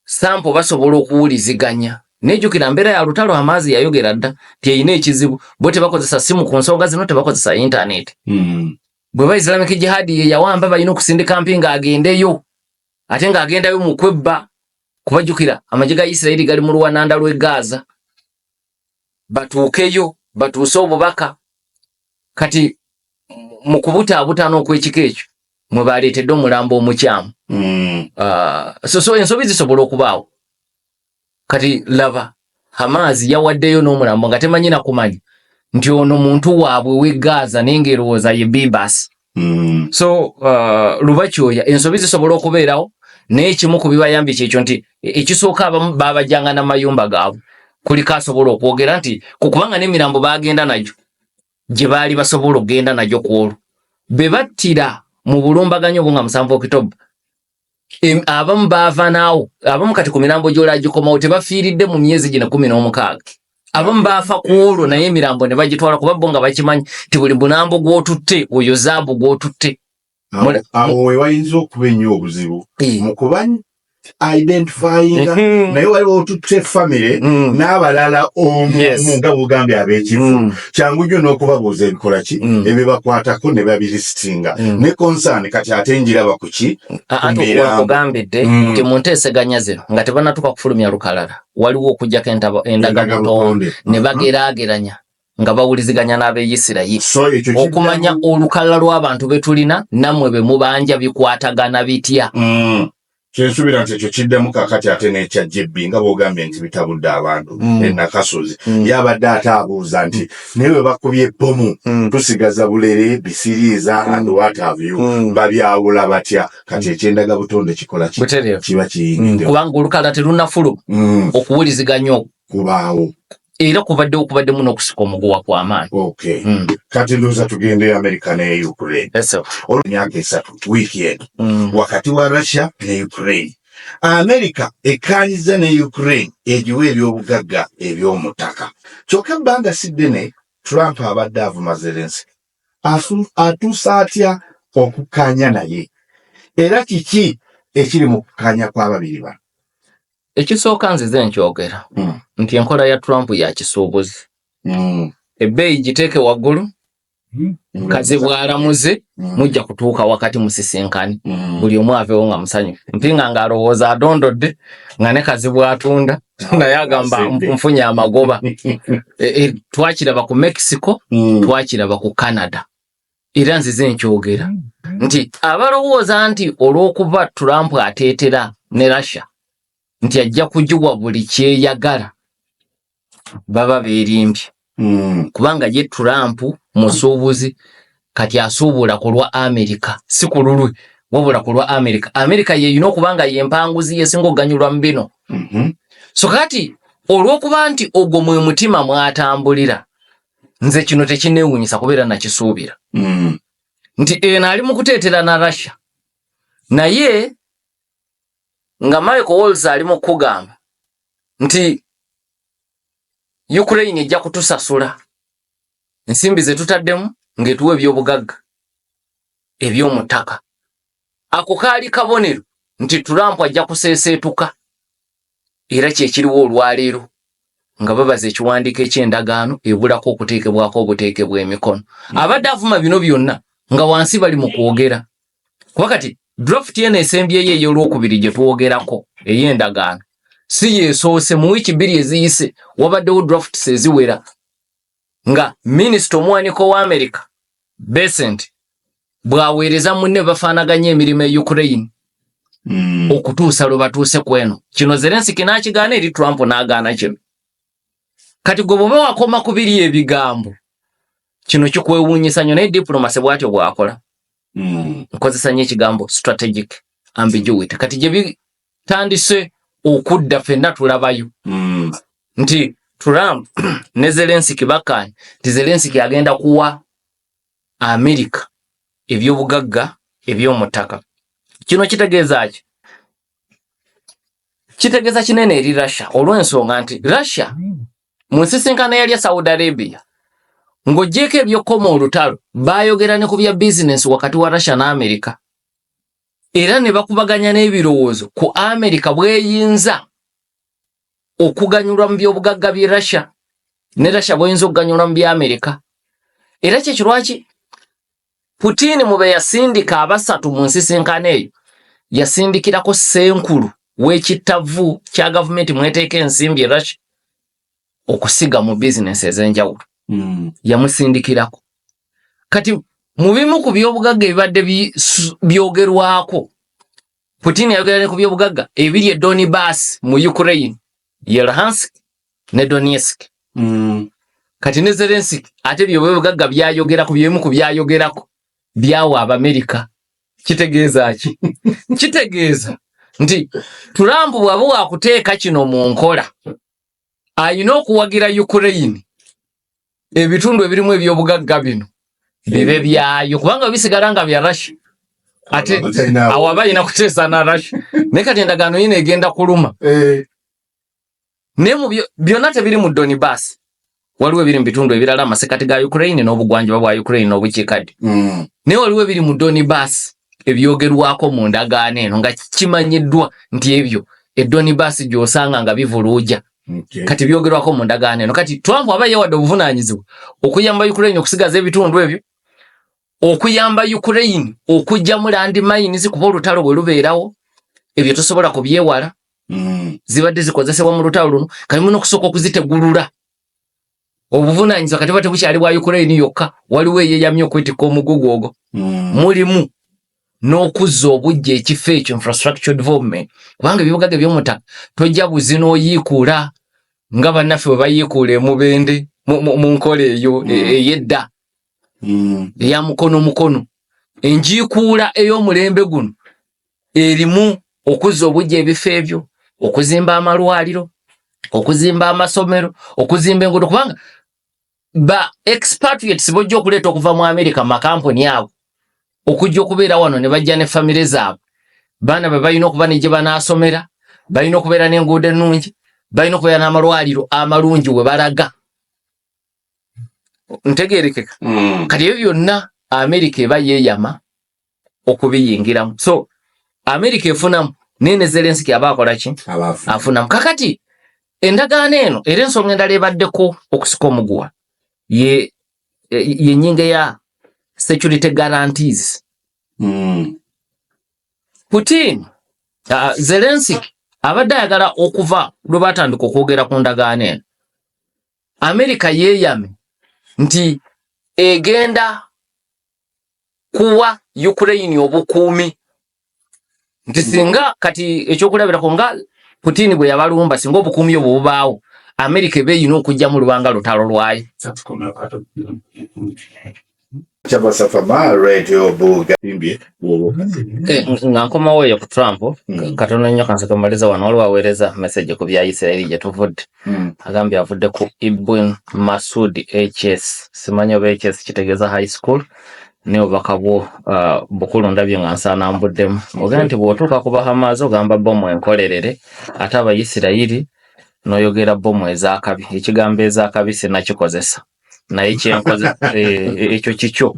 B: sampo basobola okuwuliziganya nejjukira mbeera ya lutalo amaazi yayogera dda ti eyina ekizibu bo tebakozesa simu ku nsonga zino tebakozesa intaneti bwe ba Islamic Jihad ye yawamba balina okusindika mpinga agendeyo ate ng'agendayo mu kwebba kubajjukira amagye ga Isirayiri gali mu luwananda lw'e Gaza batuukeyo batuuse obubaka kati mu kubutaabutaana okw'ekika ekyo mwe baleetedde omulambo omukyamu so ensobi zisobola okubaawo kati laba Hamaazi yawaddeyo n'omulambo nga temanyi na kumanya nti ono muntu waabwe w'e Gaza n'engerowooza ye Bibas so lubakyoya ensobi zisobola okubeerawo n'ekimu ku bibayambye kyekyo nti ekisooka abamu baabajjanga n'amayumba gaabwe kuliko asobola okwogera nti kukubanga n'emirambo baagenda nagyo gye baali basobola okgenda nagyo ku olwo be battira mu bulumbaganyo obwo nga 7 Okitoba abamu baava naawo abamu kati ku mirambo gy'olaagikomawo tebafiiridde mu myezi gino 16 abamu baafa ku olwo naye emirambo ne bagitwala kuba bo nga bakimanyi ti buli mulambo gw'otutte oyo zaabu gw'otutte
A: awo we wayinza okuba ennyo obuzibu mu kuba identifyinga naye waliwo otutte famire n'abalala omu nga bugambye ab'ekifu kyangu nnyo n'okubabuuza ebikola ki ebibakwatako ne babirisitinga ne concern kati ate njiraba ku ki
B: kugambidde nti mu nteeseganya zino nga tebannatuuka kufulumya lukalala waliwo okugjako endagabutonde ne bageraageranya nga bawuliziganya n'Abeisirayiri okumanya olukalala lw'abantu be tulina nammwe be mubanja bikwatagana bitya
A: kyensuubira nti ekyo kiddemu kakati ate n'ekya Jebbi nga bw'ogambye nti bitabudde abantu Nakasozi yabadde ate abuuza nti naye bwe bakubye ebbomu tusigaza bulere bisiriiza and what have you babyawula batya kati ekyendagabutonde kikola kiba kiyingidde
B: kubanga olukalala terunafuluma okuwuliziganya
A: kubaawo
B: era kubaddemu n'okusika omuguwa kw'amaanyi
A: kati ndowooza tugende America ne Ukraine myaka 3 weekend wakati wa Russia ne Ukraine America ekkaanyiza ne Ukraine egiwa ebyobugagga eby'omutaka kyokka ebbanga si ddene Trump abadde avuma Zelensky atuusa atya okukkaanya naye era kiki ekiri mu kukkaanya kw'ababiri bano
B: ekisooka nzize nkyogera nti enkola ya Trump ya kisuubuzi ebbeeyi giteeke waggulu kazi bw'alamuze mujja kutuuka wakati musisinkani buli omu aveewo nga musanyufu mpinga ng'alowooza adondodde nga ne kazi bw'atunda naye agamba nfunye amagoba twakiraba ku Mexico twakiraba ku Canada era nzize nkyogera nti abalowooza nti olw'okuba Trump ateetera ne Russia nti ajja kugiwa buli kyeyagala baba beerimbye kubanga ye Trump musuubuzi kati asuubula ku lwa Amerika si ku lulwe wabula ku lwa Amerika yeeyina okubanga y'empanguzi yesinga oganyulwa mu bino so kati olw'okuba nti ogwo mwe mutima mwatambulira nze kino tekineewuunyisa kubeera nakisuubira nti eno ali mu kuteetera na Russia naye nga Michael Waltz ali mu kugamba nti Ukraine ejja kutusasula ensimbi ze tutaddemu ng'etuwa ebyobugagga eby'omutaka ako kaali kabonero nti Trump ajja kuseeseetuka era kyekiriwo olwaleero nga babaza ekiwandiiko eky'endagaano ebulako okuteekebwako obuteekebwa emikono abadde avuma bino byonna nga wansi bali mu kwogera kuba kati draft yene esembyeyo ey'olwokubiri gye twogerako ey'endagaano si yeesoose mu wiiki 2 eziyise wabaddewo drafts eziwera nga minisita omuwaniko wa America Bessent bw'aweereza munne bafaanaganya emirimu e Ukraine okutuusa lwe batuuse ku eno kino Zelensky n'akigaana eri Trump n'agaana kino kati gwe bw'oba wakoma ku biri ebigambo kino kikwewuunyisa nnyo naye diplomasi bw'atyo bw'akola nkozesa nnyo ekigambo strategic ambiguity kati gye bitandise okudda ffenna tulabayo nti Trump ne Zelensky bakkaanya nti Zelensky agenda kuwa America ebyobugagga eby'omutaka kino kitegeeza ki kitegeeza kinene eri Russia olw'ensonga nti Russia mu nsisinkano yali ya Saudi Arabia ng'oggyeko ebyokoma olutalo baayogera ne ku bya bizinensi wakati wa Russia ne America era ne bakubaganya n'ebirowoozo ku America bweyinza okuganyulwa mu by'obugagga by'e Russia ne Russia bweyinza okuganyulwa mu bya America. Era kyekyo lwaki Putin mu be yasindika abasatu mu nsisinkano eyo yasindikirako Ssenkulu w'ekittavu kya gavumenti mweteeka ensimbi e Russia okusiga mu bizinensi ez'enjawulo. Yamusindikirako. Kati mu bimu ku by'obugagga ebibadde byogerwako Putin yayogera ne ku by'obugagga ebiri e Donbass mu Ukraine, ye Luhansk ne Donetsk. Kati ne Zelensky ate by'obugagga byayogera ku bimu ku byayogerako byawa Abamerika. Kitegeeza ki? Kitegeeza nti Trump bw'aba waakuteeka kino mu nkola ayina okuwagira Ukraine ebitundu ebirimu eby'obugagga bino bibe byayo kubanga bisigala nga bya Russia ate awo bayina kuteesa na Russia naye kati endagaano yino egenda kuluma naye mu byonna tebiri mu Donbass waliwo ebiri mu bitundu ebirala amasekati ga Ukraine n'obugwanjuba bwa Ukraine n'obukiikadde naye waliwo ebiri mu Donbass ebyogerwako mu ndagaano eno nga kimanyiddwa nti ebyo Donbass gy'osanga nga bivuluuja. Kati byogerwako mu ndagaano eno. Kati Trump aba yeewadde obuvunaanyizibwa okuyamba Ukraine okusigaza ebitundu ebyo, okuyamba Ukraine okugyamu landmines kuba olutalo bwe lubeerawo ebyo tosobola kubyewala zibadde zikozesebwa mu lutalo luno kati muno okusooka okuzitegulula. Obuvunaanyizibwa kati bwa tebukyali bwa Ukraine yokka waliwo eyeeyamye okwetikka omugugu ogwo mulimu n'okuzza obujja ekifo ekyo infrastructure development kubanga ebyobugagga eby'omutaka tojja buzi n'oyiikuula nga bannaffe bwe bayiikuula emubende mu nkola eyo ey'edda eya mukono enjiikuula ey'omulembe guno erimu okuzza obujja ebifo ebyo, okuzimba amalwaliro, okuzimba amasomero, okuzimba enguudo kubanga ba expatriates bojja okuleeta okuva mu America makampuni abo okujja okubeera wano ne bajja ne famire zaabwe baana be balina okuba ne gye banaasomera, balina okubeera n'enguudo ennungi, balina okubeera n'amalwaliro amalungi we balaga. Ntegeerekeka kati ebyo byonna America eba yeeyama okubiyingiramu. So America efunamu nene Zelensky aba akola ki? Afunamu. Kakati endagaano eno era ensonga endala ebaddeko okusika omuguwa ye nnyinga ya security guarantees. Putin Zelensky abadde ayagala okuva lwe batandika okwogera ku ndagaano eno America yeeyame nti egenda kuwa Ukraine obukuumi nti singa kati ekyokulabirako nga Putin bwe yabalumba singa obukuumi obwo bubaawo America ebe eyina okujja mu lubanga lutalo lwayo.
A: Chabasafama radio buga imbi
B: nga nkomawo eyo ku Trump katono nnyo kansatomaliza wano waliwo aweereza message ku bya Israeli gye tuvudde agambye avudde ku Ibn Masud HS simanyi oba HS kitegeeza high school ne obubaka bwo bukulu ndabye nga nsaana mbuddemu ogenda nti bw'otuuka ku Bahamas ogamba bomu enkolerere ate Abayisirayiri n'oyogera bomu ez'akabi ekigambo ez'akabi sinnakikozesa naye kyenkoze ekyo kikyo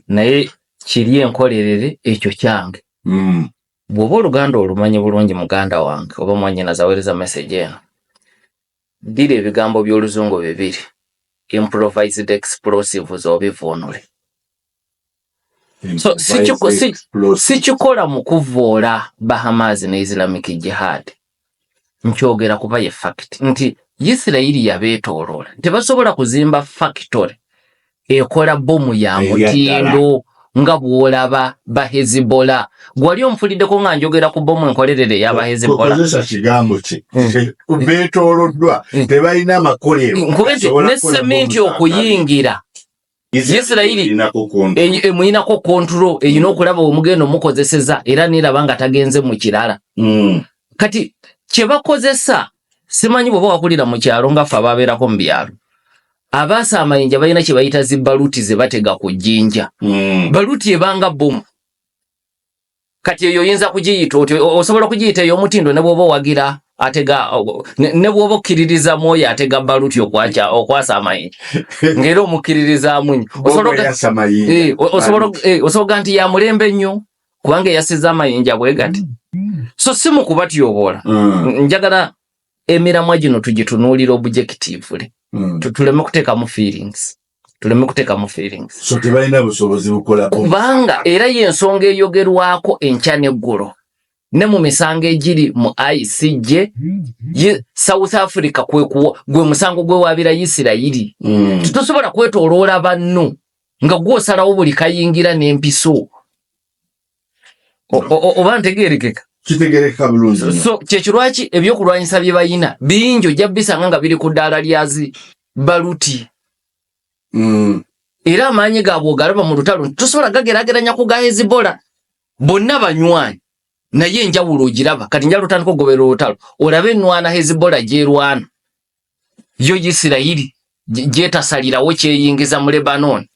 B: naye kiri enkolerere ekyo kyange bw'oba oluganda olumanyi bulungi muganda wange oba mwannyinaze aweereza message eno ddira ebigambo by'oluzungu bibiri improvised explosives obivuunule. So sikikola mu kuvoola Bahamas ne Islamic Jihad nkyogera kuba ye fact nti Isirayiri yabeetooloola tebasobola kuzimba factory ekola bomu ya mutindo nga bw'olaba Hezbollah gwali omfuliddeko nga njogera ku bomu enkolerere y'aba Hezbollah
A: okozesa kigambo ki beetooloddwa tebalina amakolero
B: ne sementi okuyingira Isirayiri emuyinako control eyina okulaba omugendo mukozeseza era niraba nga tagenze mu kirala kati kye bakozesa simanyi bw'oba wakulira mu kyalo nga ffe ababeerako mu byalo abaasa amayinja balina kye bayita zibaluti ze batega ku jjinja baluti ebanga bomu kati eyo oyinza kugiyita otyo osobola kugiyita ey'omutindo ne bw'oba owagira atega ne bwoba okkiririza mwoyo atega baluti okwasa amayinja ng'era omukkiririza munyi osobola nti ya mulembe nnyo kubanga yasiza amayinja bwe gati so si mu kubatyoboola njagala emiramwa gino tugitunuulira objectively tuleme kuteekamu feelings
A: so tebalina busobozi bukola
B: kubanga era y'ensonga eyogerwako enkya n'eggulo ne mu misango egiri mu ICJ South Africa gwe musango gwewabira Isirayiri tutosobola kwetooloola banno nga gw'osalawo buli kayingira n'empiso oba ntegeerekeka
A: kitegeereka bulungi
B: so kyekirwaki ebyokulwanyisa bye bayina bingi ojja bisanga nga biri ku ddaala lyazi baluti era amaanyi gaabwe ogalaba mu lutalo tosobola gageraageranya ku ga Hezbollah bonna banywanyi naye enjawulo ogiraba kati njala otandika okugobera olutalo olabe ennwana Hezbollah gyerwana yo Isirayiri gyetasalirawo kyeyingiza mu Lebanon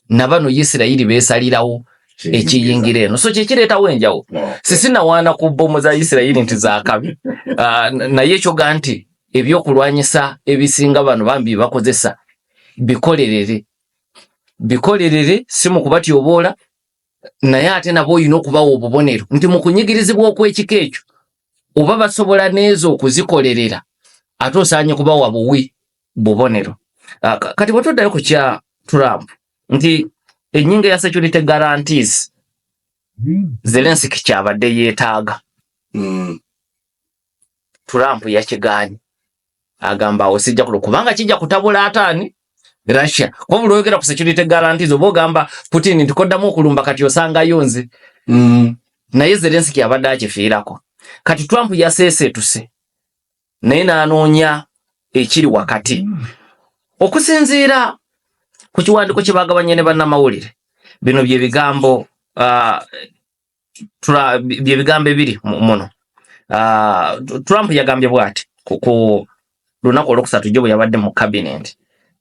B: na bano Isirayiri beesalirawo ekiyingira eno so kyekireetawo enjawulo sisinawaana ku bbomu za Isirayiri nti zaakabi naye ekyoga nti ebyokulwanyisa ebisinga bano bambi bakozesa bikolerere si mu kubatyoboola naye ate nabo olina okubawa obubonero nti mu kunyigirizibwa okw'ekika ekyo oba basobola n'ezo okuzikolerera ate osaanye kubawa buwi bubonero kati bwe tuddayo ku kya Trump nti ennyinga ya security guarantees Zelensky kyabadde yeetaaga Trump yakigaanye agamba awo sijja kubanga kijja kutabula ataani Russia wabula oyogera ku security guarantees oba ogamba Putin nti koddamu okulumba kati osangayo nze naye Zelensky abadde akifiirako kati Trump yaseeseetuse naye n'anoonya ekiri wakati okusinziira ku kiwandiiko kye baagabanye ne bannamawulire bino bye bigambo ebiri muno Trump yagambye bw'ati ku lunaku olwokusatu gye bwe yabadde mu cabinet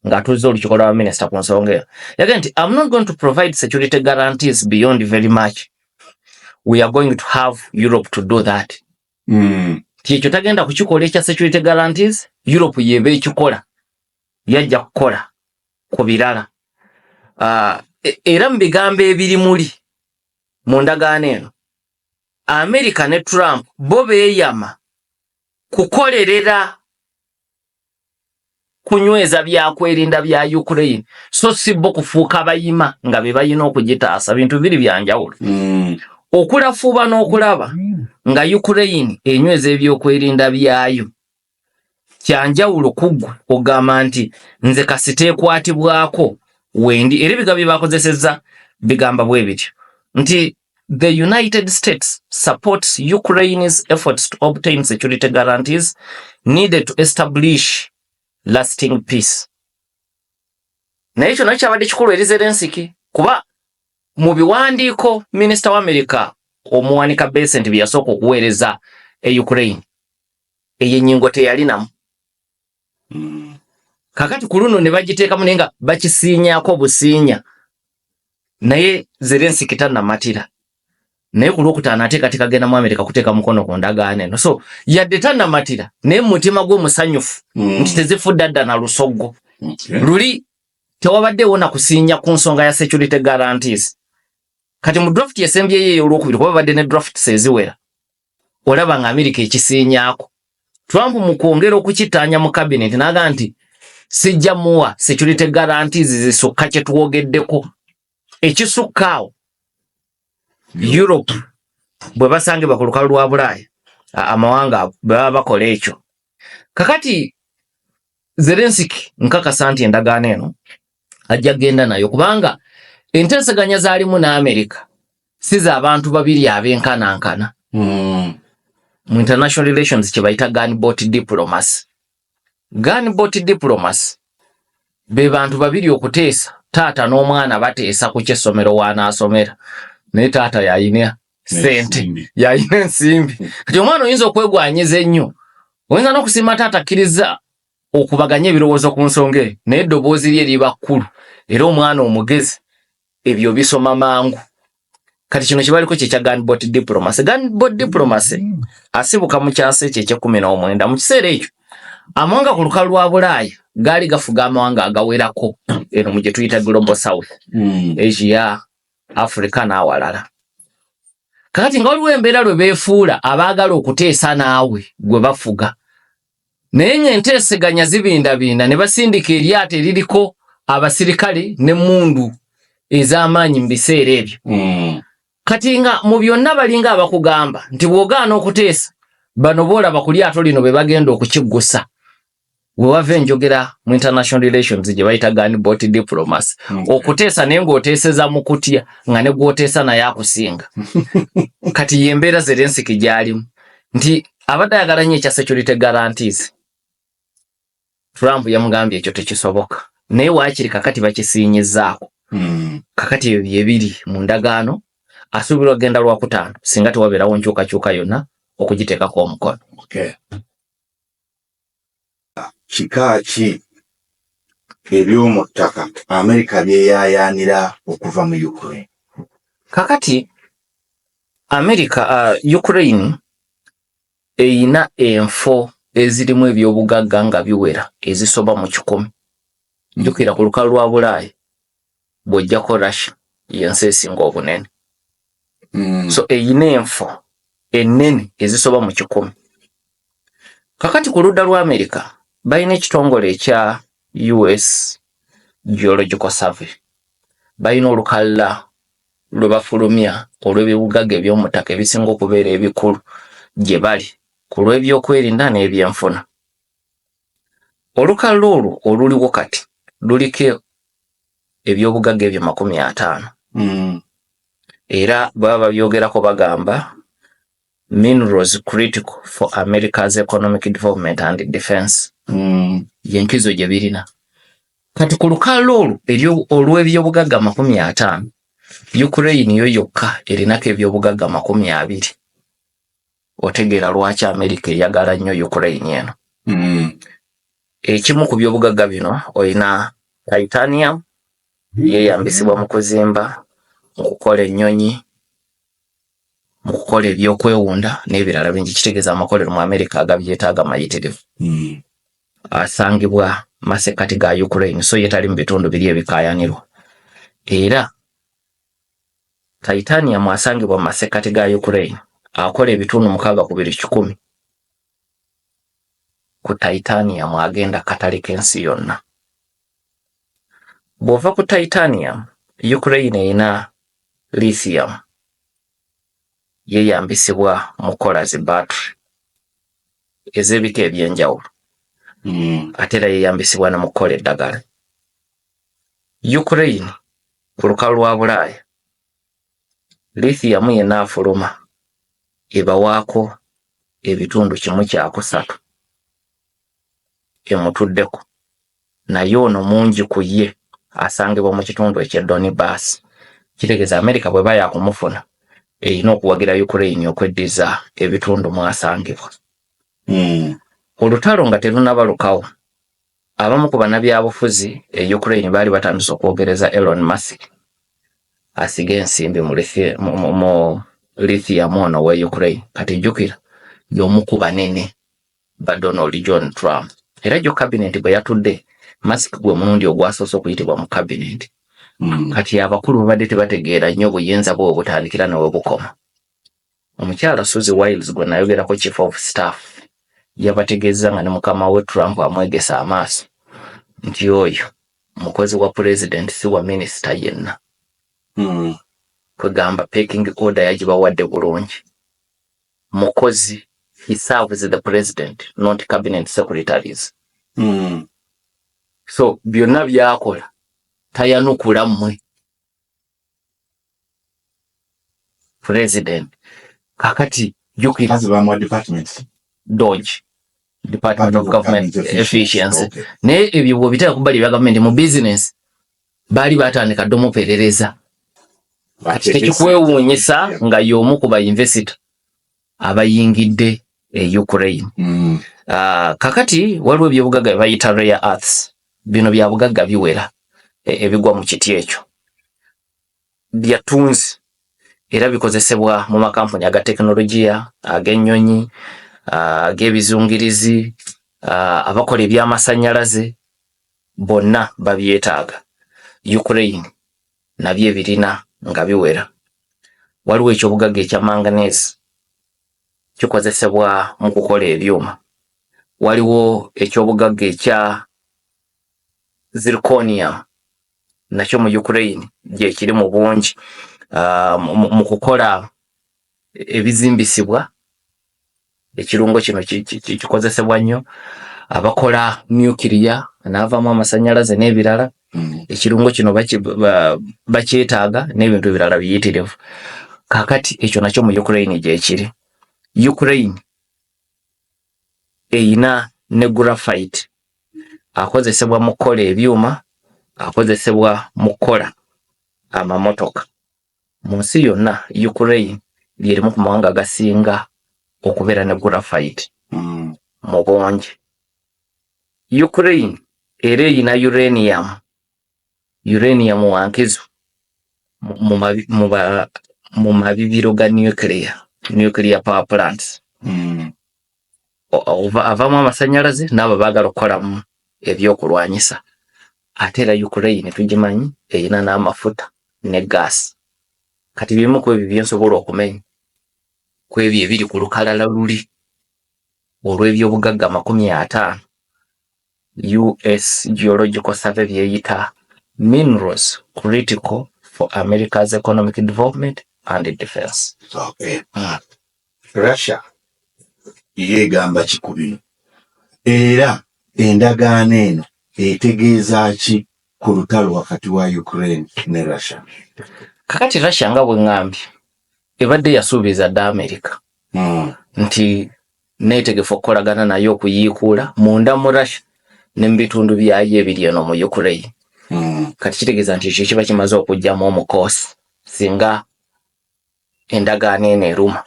B: ng'atuuza olukiiko lwa minisita ku nsonga eyo yagambye nti I'm not going to provide security guarantees beyond very much we are going to have Europe to do that ekyo tagenda kukikola ekya security guarantees Europe yeeba ekikola yajja kukola ku birala era mu bigambo ebiri muli mu ndagaano eno America ne Trump bo beeyama kukolerera kunyweza byakwerinda bya Ukraine so si bo kufuuka bayima nga be bayina okugitaasa bintu biri byanjawulo okulafuuba n'okulaba nga Ukraine enyweza ebyokwerinda byayo kyanjawulo kuggwe ogamba nti nze kasiteekwatibwako wendi era ebigambo bye bakozesezza bigamba bwe bityo nti the United States supports Ukraine's efforts to obtain security guarantees needed to establish lasting peace. Naye ekyo nakyo kyabadde kikulu eri Zelensky kuba mu biwandiiko minisita wa America omuwanika Besant bye yasooka okuweereza Ukraine eyennyingo teyalinamu kakati ku luno ne bagiteekamu naye nga bakisiinyaako busiinya naye Zelensky tannamatira naye ku lwokutaano ate kati kagenda mu America kuteeka mukono ku ndagaano eno so yadde tannamatira naye mu mutima gwe musanyufu nti tezifudde adda na lusoggo luli tewabaddewo na kusiinya ku nsonga ya security guarantees kati mu draft yesembyeyo ey'olwokubiri kuba babadde ne draft eziwera olaba nga America ekisiinyaako Trump mu kwongera okukitaanya mu cabinet n'agamba nti sijja muwa security guarantees zisukka kye tuwogeddeko ekisukkaawo Europe bwe basange ku lukalu lwa Bulaaya amawanga bwe baba bakola ekyo kakati Zelensky nkakasa nti endagaano eno ajja genda nayo kubanga enteeseganya zaalimu n'Amerika si z'abantu babiri ab'enkanankana mu international relations kye bayita gunboat diplomacy. Gunboat diplomacy be bantu babiri okuteesa taata n'omwana bateesa ku kyessomero w'anaasomera naye taata yayina sente yayina ensimbi kati omwana oyinza okwegwanyiza ennyo oyinza n'okusiima taata akkiriza okubaganya ebirowoozo ku nsonga eyo naye eddoboozi lye liba kkulu era omwana omugezi ebyo bisoma mangu kati kino kibaliko kye kya gunboat diplomacy. Gunboat diplomacy asibuka mu kyasa ekyo ekye-19 mu kiseera ekyo amawanga ku lukalu lwa Bulaaya gaali gafuga amawanga agawerako eno mu gye tuyita Global South, Asia, Africa n'awalala. Kakati nga waliwo embeera lwe beefuula abaagala okuteesa naawe gwe bafuga, naye ng'enteeseganya zibindabinda ne basindika eryato eririko abasirikale n'emmundu ez'amaanyi mu biseera ebyo. Kati nga mu byonna balinga abakugamba nti bw'ogaana okuteesa bano boolaba ku lyato lino be bagenda okukiggusa. We wava enjogera mu international relations gye bayita gunboat diplomacy. Okuteesa naye ng'oteeseza mu kutya nga ne gw'oteesa naye akusinga. Kati y'embeera Zelensky gy'alimu nti abadde ayagala nnyo ekya security guarantees. Trump yamugambye ekyo tekisoboka. Naye waakiri kakati bakisiinyizaako. Kakati ebyo bye biri mu ndagaano, asuubirwa genda Lwakutaano singa tewabeerawo nkyukakyuka yonna okugiteekako omukono.
A: Kika ki eby'omu ttaka Amerika byeyaayaanira okuva mu Ukraine?
B: Kakati Amerika Ukraine eyina enfo ezirimu ebyobugagga nga biwera ezisoba mu 100. Njukira ku lukalu lwa Bulaaya bw'ojjako Russia y'ensi esinga obunene. So eyina enfo ennene ezisoba mu 100. Kakati ku ludda lwa Amerika bayina ekitongole ekya US Geological Survey. Bayina olukalla lwe bafulumya olw'ebibugagga eby'omu ttaka ebisinga okubeera ebikulu gye bali ku lw'ebyokwerinda n'ebyenfuna. Olukalla olwo oluliwo kati luliko ebyobugagga ebyo 50. Era baba babyogerako bagamba minerals critical for America's economic development and defense. Yenkizo gye birina. Kati ku lukallo olwo olw'ebyobugagga 50, Ukraine yo yokka erinako ebyobugagga 20. Otegeera lwaki America eyagala nnyo Ukraine eno. Ekimu ku byobugagga bino oyina titanium yeeyambisibwa mu kuzimba, mu kukola ennyonyi, mu kukola ebyokwewunda n'ebirala bingi. Kitegeeza amakolero mu America agabyetaaga mayitirivu. Asangibwa masekati ga Ukraine, so yetali mu bitundu biri ebikaayanirwa. Era titanium asangibwa mu masekati ga Ukraine akola ebitundu 60 ku titanium agenda katale k'ensi yonna. Bw'ova ku titanium, Ukraine eyina lithium yeeyambisibwa mu kola zi battery ez'ebika eby'enjawulo. Ate era yeeyambisibwa ne mu kukola eddagala. Ukraine ku lukalu lwa Bulaaya lithium yenna afuluma ebawaako ebitundu 1/3 emutuddeko, naye ono mungi ku ye asangibwa mu kitundu eky'Donbass. Kitegeeza America bw'eba yakumufuna eyina okuwagira Ukraine okweddiza ebitundu mwasangibwa. Olutalo nga terunabalukawo, abamu ku bannabyabufuzi Ukraine baali batandise okwogereza Elon Musk asiga ensimbi mu lithium ono we Ukraine. Kati jjukira y'omu ku banene ba Donald John Trump. Era jo cabinet bwe yatudde, Musk gwe mulundi ogwasoose okuyitibwa mu cabinet. Kati abakulu babadde tebategeera nnyo obuyinza bwe butandikira ne we bukoma. Omukyala Suzy Wiles gwe nayogerako chief of staff yabategeeza nga ne mukama we Trump amwegesa amaaso nti oyo mukozi wa president si wa minister yenna. Kwegamba pecking order yagibawadde bulungi. Mukozi, he serves the president, not cabinet secretaries. So byonna byakola tayanukula mmwe president. Kakati jukira
A: department
B: Department of Government Efficiency. Ne ebyo bw'obitera kubbali bya gavumenti mu business baali batandika ddomu operereza. Kati tekikwewuunyisa nga y'omu ku bayinvesita abayingidde Ukraine. Kakati waliwo ebyobugagga bayita rare earths. Bino bya bugagga biwera ebigwa mu kiti ekyo. Byatunzi era bikozesebwa mu makampuni aga tekinologiya, ag'ennyonyi, ag'ebizungirizi, abakola eby'amasannyalaze, bonna babyetaaga. Ukraine nabyo ebirina nga biwera. Waliwo ekyobugagga ekya manganese kikozesebwa mu kukola ebyuma. Waliwo ekyobugagga ekya zirconium nakyo mu Ukraine gye kiri mu bungi mu kukola ebizimbisibwa. Ekirungo kino kikozesebwa nnyo abakola nuclear n'avaamu amasannyalaze n'ebirala. Ekirungo kino bakyetaaga n'ebintu ebirala biyitirivu. Kakati ekyo nakyo mu Ukraine gye kiri. Ukraine eyina ne graphite akozesebwa mu kukola ebyuma, akozesebwa mu kukola amamotoka. Mu nsi yonna Ukraine lyerimu ku mawanga agasinga okubeera ne graphite mu bungi. Ukraine era eyina uranium wankizu mu mabibiro ga nuclear power plants. Avaamu amasannyalaze n'abo baagala okukolamu ebyokulwanyisa. Ate era Ukraine tugimanyi eyina n'amafuta ne gaasi. Kati bimu ku ebyo bye nsobola okumenya ku ebyo ebiri ku lukalala luli olw'ebyobugagga 50 US Geological Survey byeyita minerals critical for America's economic development and defense.
A: Okay. Russia yegamba kikubino. Era endagaano eno etegeeza ki ku lutalo wakati wa Ukraine ne Russia?
B: Kakati Russia nga bwe ngambye ebadde yasuubiza dda America nti neetegefu okukolagana naye okuyiikuula munda mu Russia ne mu bitundu byayo ebiri eno mu Ukraine. Kati kitegeeza nti ekyo kiba kimaze okugyamu omukoosi singa endagaano eno eruma.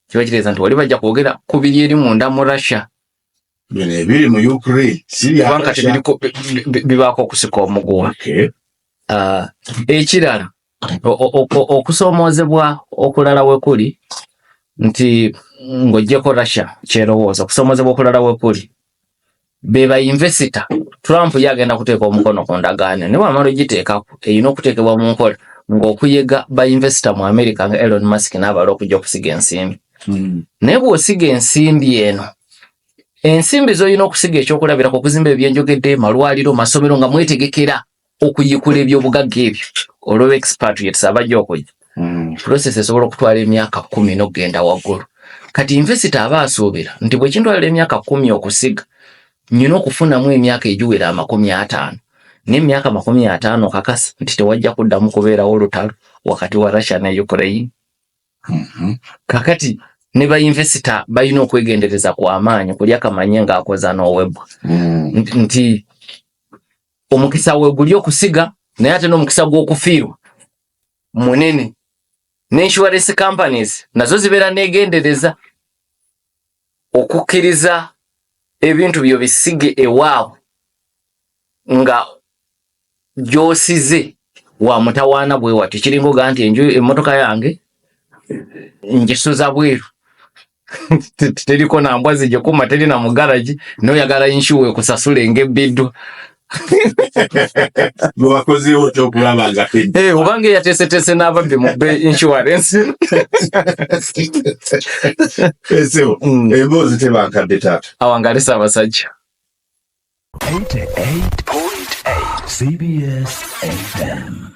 B: Kiba kitegeeza nti wali bajja kwogera ku biri eri munda mu Russia.
A: Bino ebiri mu Ukraine
B: kati bibaako okusika omuguwa. Ekirala okusoomoozebwa okulala we kuli nti ng'oggyeko Russia kyerowooza okusoomoozebwa okulala we kuli be ba investor. Trump yagenda kuteeka omukono ku ndagaano naye wamala ogiteekako erina okuteekebwa mu nkola ng'okuyega ba investor mu America nga Elon Musk n'abala okujja okusiga ensimbi. Naye bw'osiga ensimbi eno, ensimbi z'olina okusiga ekyokulabirako okuzimba ebyenjogedde, malwaliro, masomero nga mwetegekera okuyiikula ebyobugagga ebyo olw'oba expatriates abajja okujja. Process esobola okutwala emyaka 10 n'okugenda waggulu. Kati investor aba asuubira nti bwe kintwalira emyaka 10 okusiga nnyina okufunamu emyaka egiwera 50 n'emyaka 50 kakasa nti tewajja kuddamu kubeerawo olutalo wakati wa Russia ne Ukraine. Kakati ne ba investor balina okwegendereza kw'amaanyi kulya kamanye ng'akoza n'owebwa nti omukisa we guli okusiga naye ate n'omukisa gw'okufiirwa munene. Ne insurance companies nazo zibeera neegendereza okukkiriza ebintu byo bisige ewaabwe nga gy'osize wa mutawaana bwe wati. Kiringa oga nti emmotoka yange njisuza bweru teriko na mbwa zijekuma teri na mu garage n'oyagala inshuwe kusasule ng'ebbiddwa.
A: Lwakoze otyo kulaba nga
B: obange yateeseteese n'ababbi mu insurance.
A: Emboozi tebankadde taata.
B: Awangalisa abasajja.
C: 88.8 CBS FM.